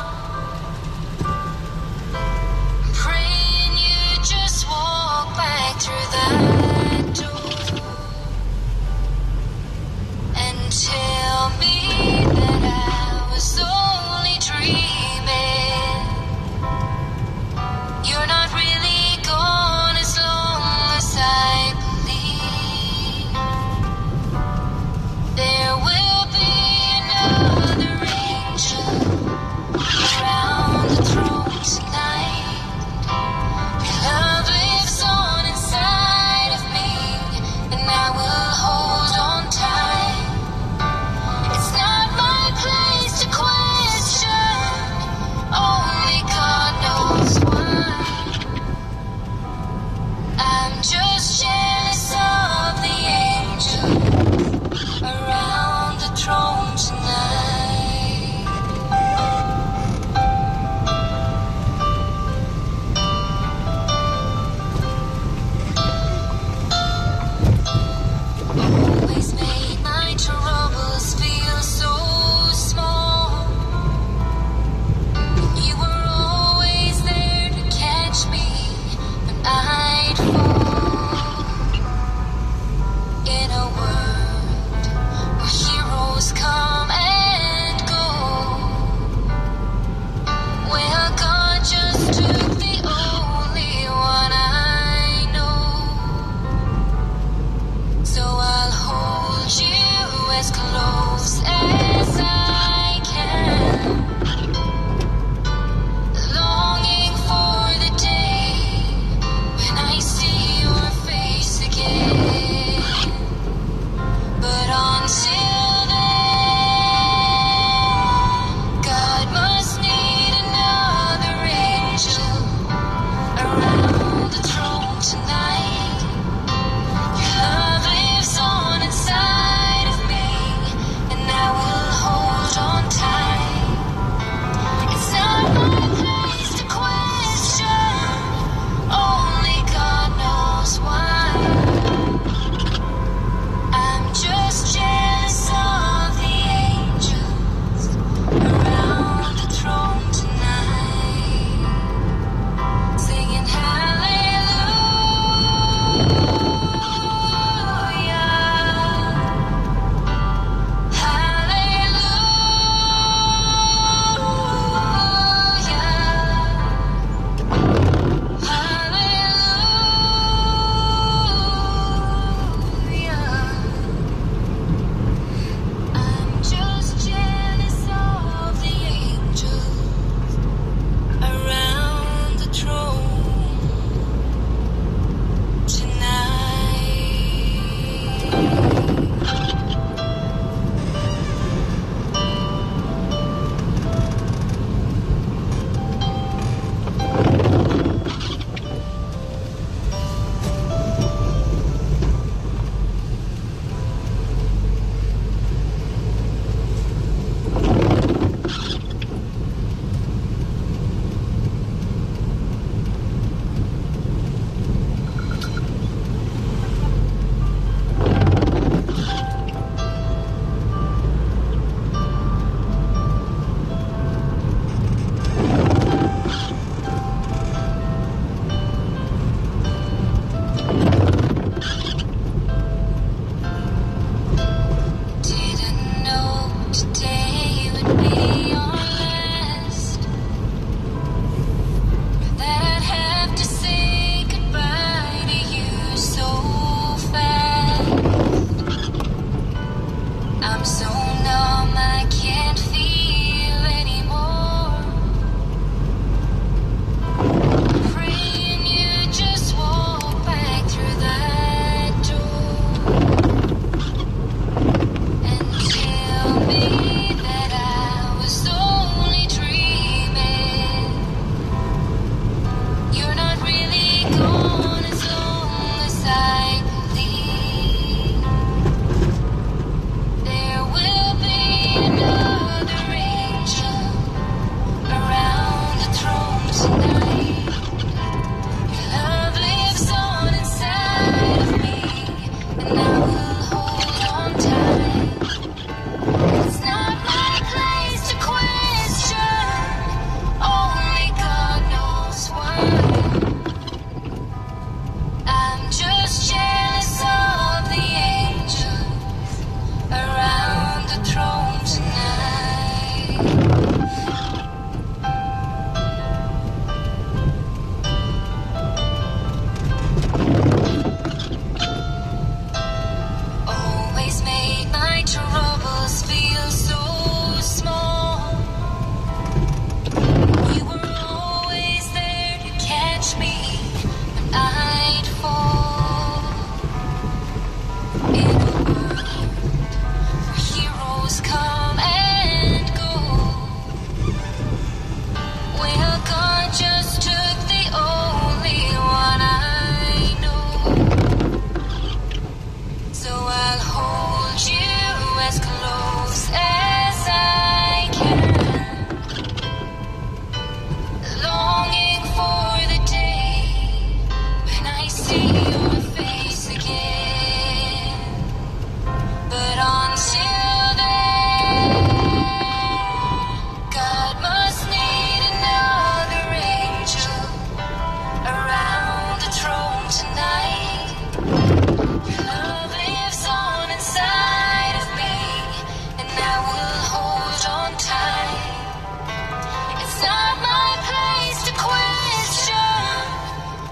I'm praying you just walk back through that door and tell me that I was only dreaming. You're not really gone as long as I believe. There will be another angel I'm so numb I can't feel anymore. Praying you just walk back through that door and tell me that I was only dreaming. You're not really gone as long as I believe. There will be another angel around the throne tonight. Your love lives on inside of me, and I will hold on tight. It's not my place to question, only God knows why. I'm just jealous of the angels around the throne tonight. Always made my troubles feel so small. You were always there to catch me when I'd fall. In a world where heroes come and go, well, God just took the only one I know. So I'll hold you as close as I can, longing for the day when I see your face again. But until then, God must need another angel around the throne tonight. Your love lives on inside of me, and I will hold on tight. It's not my place to question,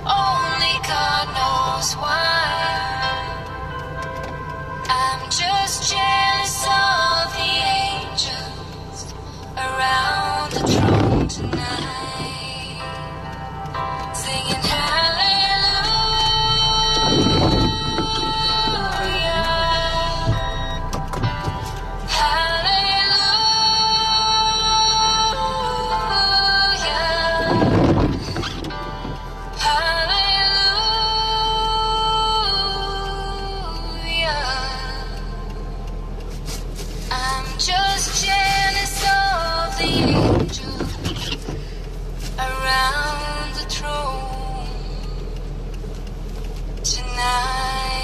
only God knows why. I'm just jealous of the angels around the throne tonight, singing hallelujah, hallelujah, hallelujah. I'm just jealous of the angels around the throne tonight.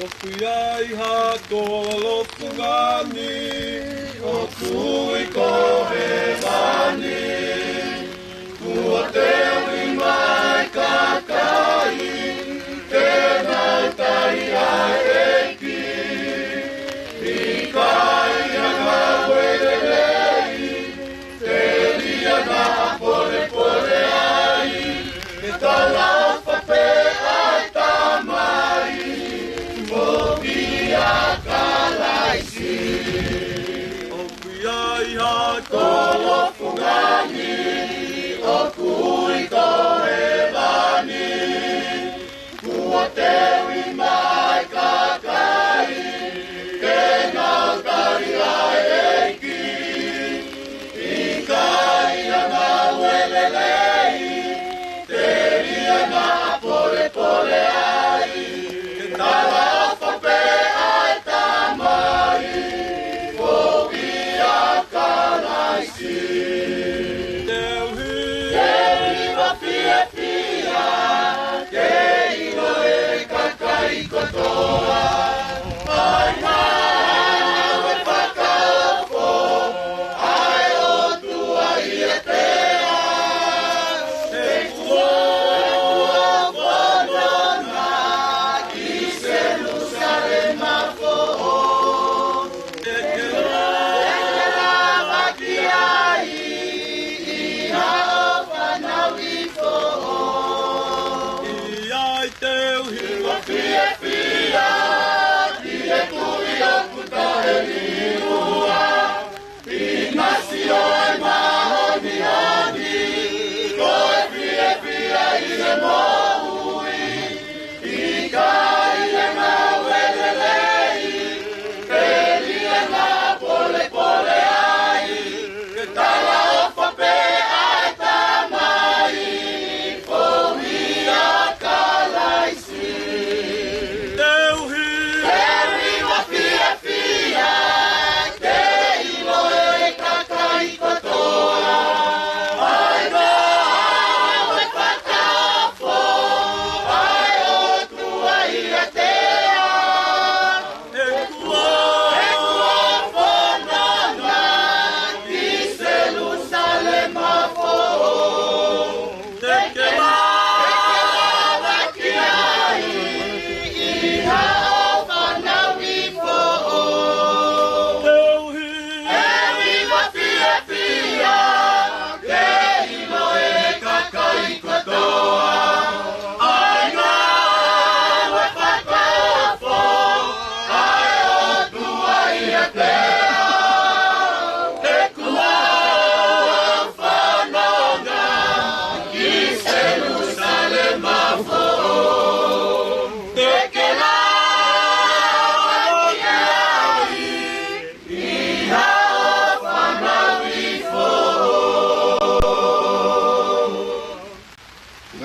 Okuiai ha tolo fugani, okui kohe mani, kua te mai kakai, te nautai ai eki, i kai anga welelei, te ria na pole pole ai, e tala pape ai tamai, Okuiai ha tolo fugani, okui kohe mani, kua te mai kakai, te nautari ai eki, i kai anga welelei, te ria na pole pole ai, te tala whape ai tamai, Oh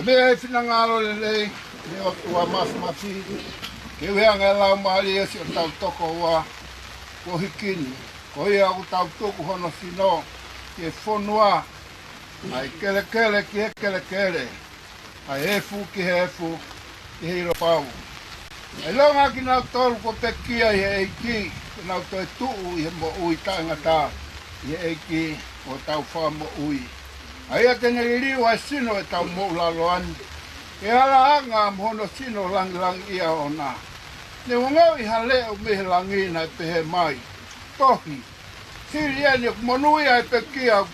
bea finangalo lelei, ni o tua mafi. Ke wea ngai lau maali esi o tau toko ua ko hikini. Ko ia o tau toko hono sino, ke fonua. Ai kele kele ki he kele kele. Ai efu ki he efu, ki hiro pau. Ai longa ki nau tolu ko pekia i he eiki, ki nau toi tuu i he mo ui tangata, i he eiki o tau wha mo ui. Ai a tene ririu ai sino e tau mo lalo ani. E ala anga mhono sino lang ia o nā. Ne wangau i hale o mehe langina e pehe mai. Tohi. Siri eni o kumonui ai pekia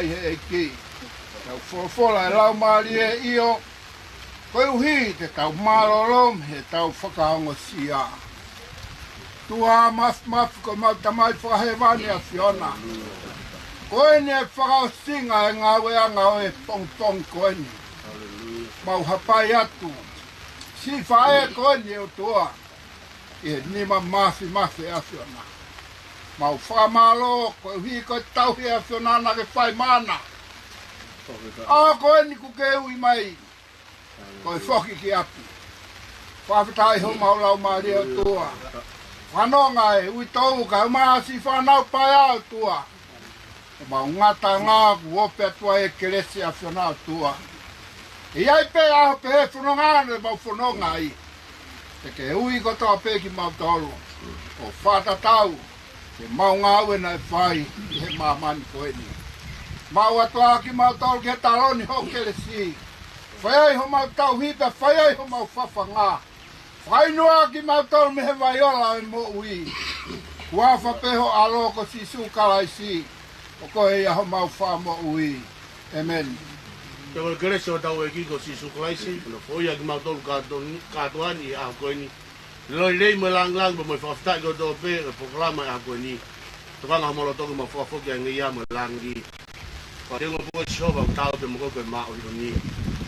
i he eiki. Tau wholofola e lau maari e io. Koe uhi te tau marolom he tau whakaongo sia. Tua maf ko mau tamai whakahewani a Fiona. Koe ni e whakao singa e ngawe anga o e pong koe ni. Mau hapai atu. Si whae koe ni o tua. E nima mafi a Fiona. Mau whamalo koe uhi koe tauhi a Fiona na ke whai mana. A koe ni kuke ui mai. Koe whoki ki api. Whawhitai ho mau lau maari o tua. Whanonga e ui tau ka umaasi whanau pai au tua. Mau ngata ngā ku ope atua e keresi a Fiona o tua. I ai pe aho pe he whanongane mau whanonga i. Te ke ui kotoa pe ki mau tolu. O whatatau. Te mau ngā wena e whai i he mamani koe ni. Mau atua ki mau tolu ki he taloni ho keresi. Whaiai ho mau tau hipa, whaiai ho mau whawhanga. Whainua ki mau tolu me he vaiola e mo ui. Kua whapeho aloko si sukalaisi. O koe ia ho mau wha mo ui. Amen.
Te koe keresi o tau e kiko si sukalaisi. O ia ki mau tolu katoani a koe ni. Loi lei mo lang pa mo whawhitai ko tō pe e pokalama e a koe ni. Tukanga ho molo toki mo whafoki a ngia mo langi. Kwa tengo po si hova o tau pe mo koe ma o hiro ni.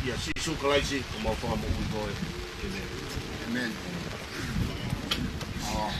Ia si sukalaisi ko mo wha mo ui koe. Amen.
Amen. Oh.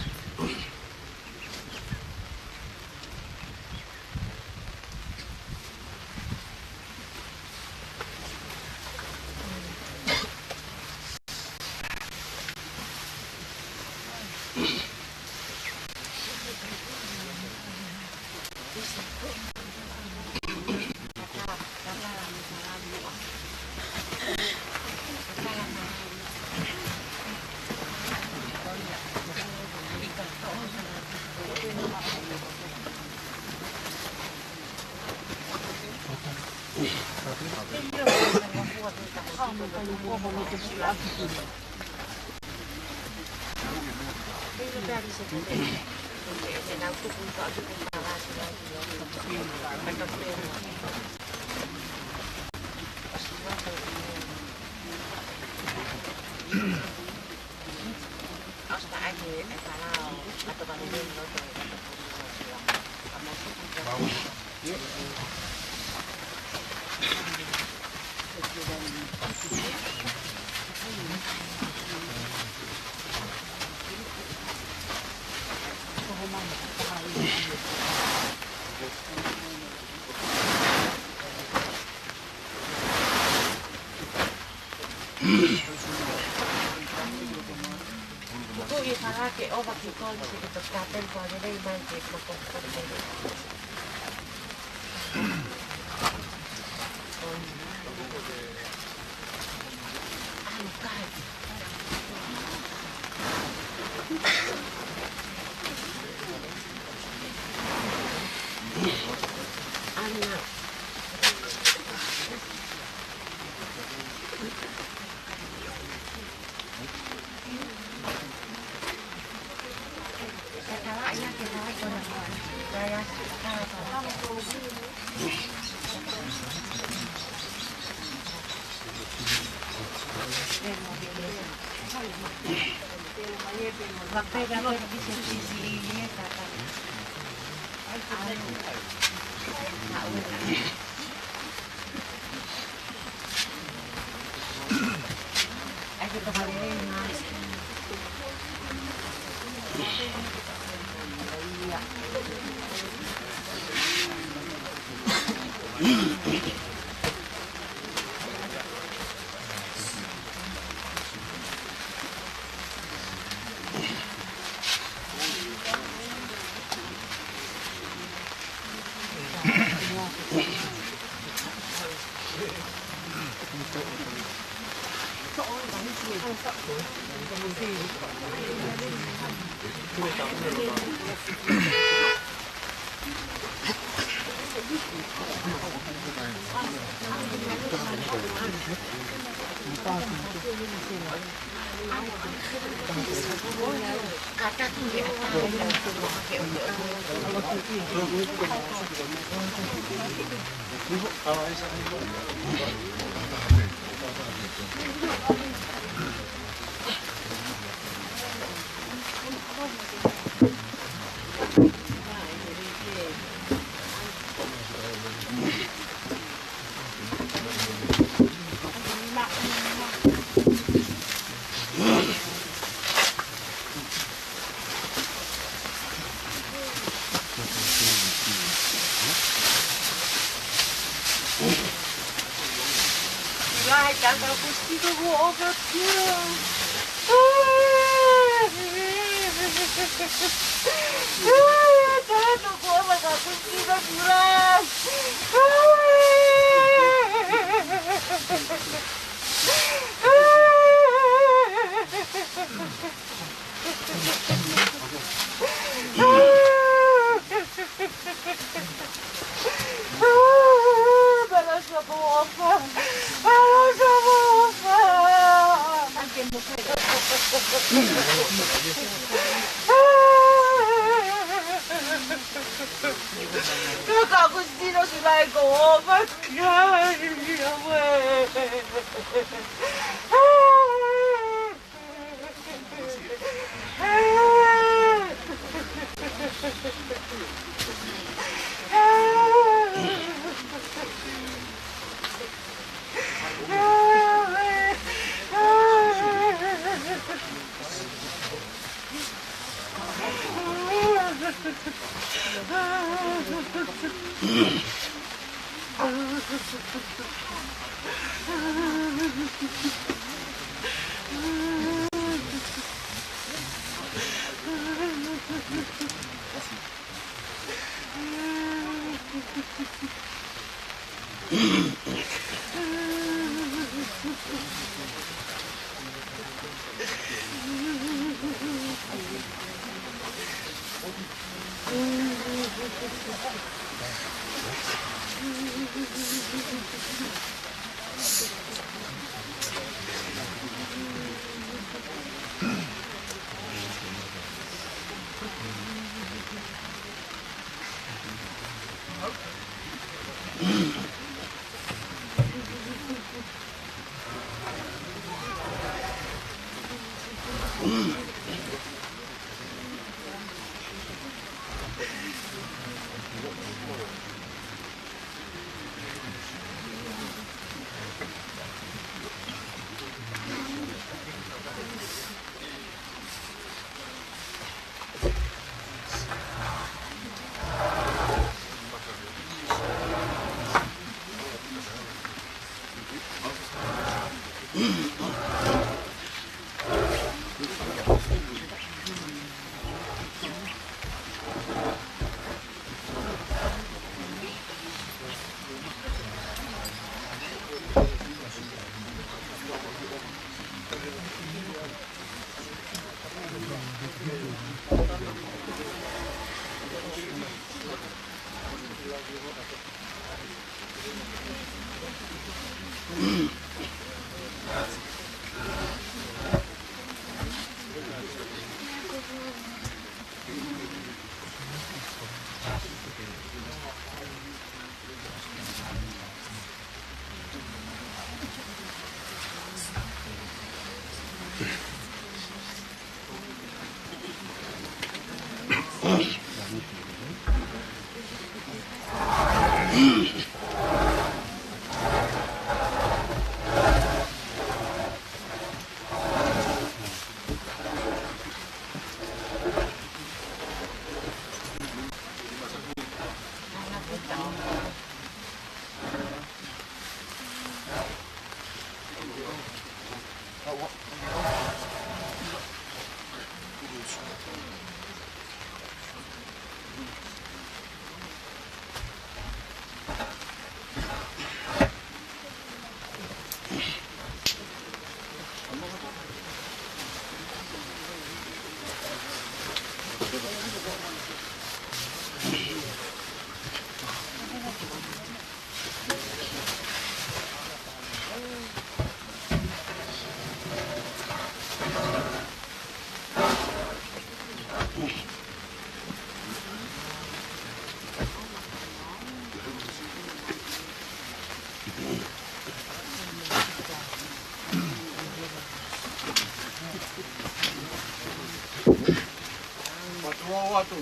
atu.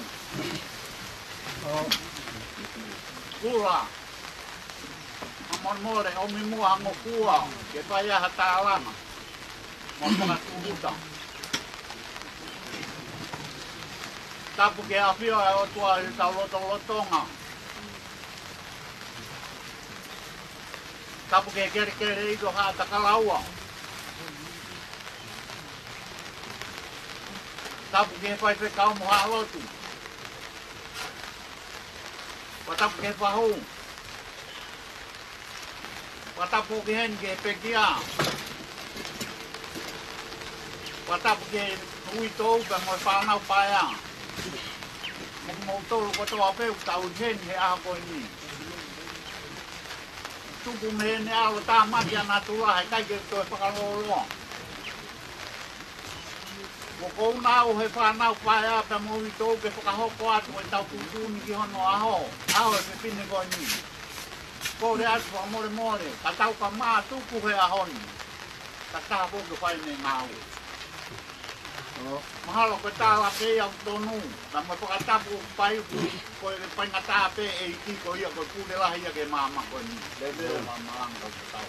Kula. Amon more o mi mua ngo kua ke pai a hatalanga. Mo mga tuhuta. Tapu ke awhia e o tua i tau lotonga. Tapu ke kere i to hata kalaua. Tapu ke pai pe kau mo halotu. Tapu ke pahu. Tapu ke hen ke pekia. Tapu ke hui tou pe mo whanau paia. Mo tolu ko toa peu tau hen he aha koe ni. Tupu me ne alo tā mati ana tula he kai ke toi whakaloloa. Mo kou nao he whanau paia pe mo hui tou ke whakahoko atu e tau kutuni ki hono aho. Aho e pe pine koe ni. Kore atu wa more more. Ka tau ka maa tupu he ahoni. Ka taha poke whai me ngāu. Mahalo ko tāla pe au tonu. Na mo whakatapu pai ko e pai ngata pe e iki ko ia ko pune lahi ia ke mama ko ni. Le veo mama anga ko tau.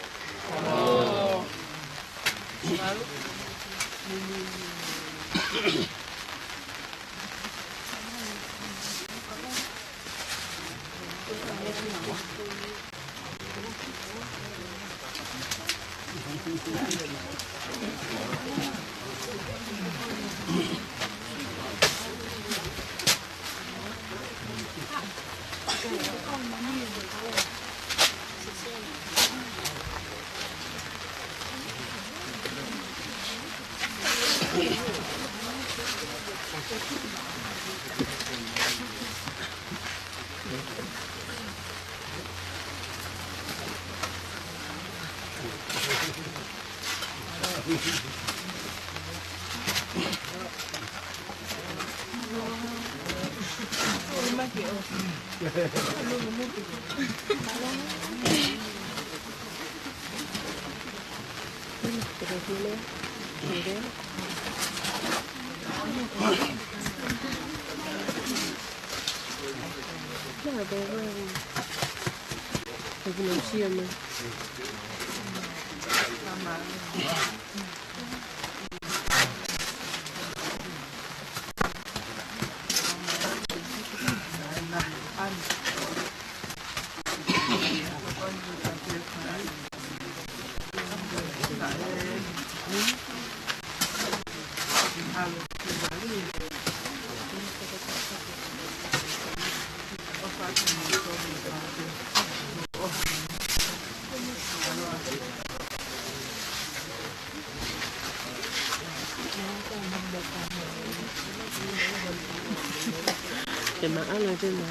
Maala din na.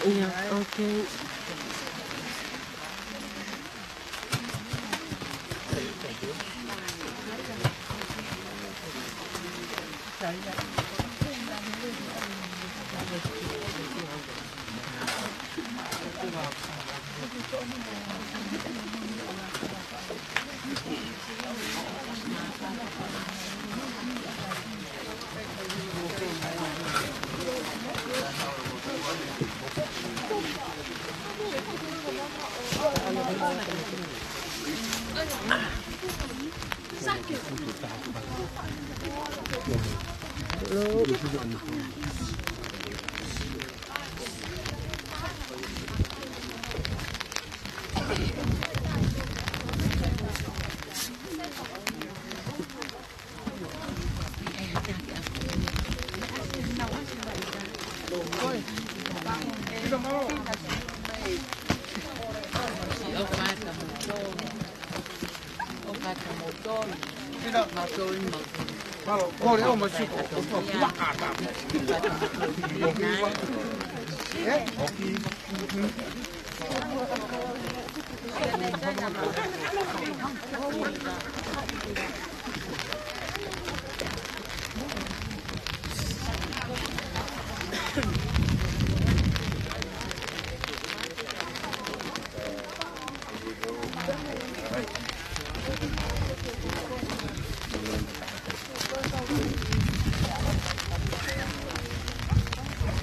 Yeah, okay.